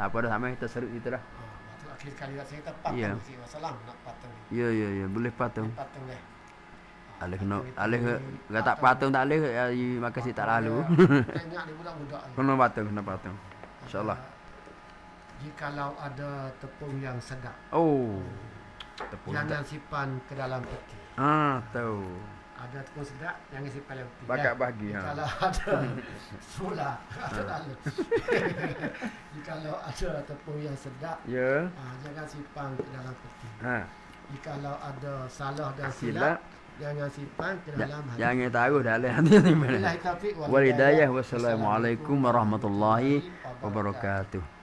Apa dah sampai kita serut itu dah. Waktu akhir kali saya kita patung si Wassalam nak patung. Ya, boleh patung. Patung dah. Alih tak patung tak alih makasih tak lalu. Banyak ni budak-budak. Kena patung. Insya-Allah. Jikalau ada tepung yang sedap. Tepung. Jangan simpan ke dalam peti. Tahu. Ada tepung sedap jangan simpan dalam peti. Bakat bagi Kalau ada sula ada dalam. Jikalau ada tepung yang sedap, jangan simpan ke dalam peti. Jikalau ada salah dan silap, jangan simpan ke dalam hati. Jangan taruh dalam hati ni mana. Walhidayah. Wassalamualaikum warahmatullahi wabarakatuh.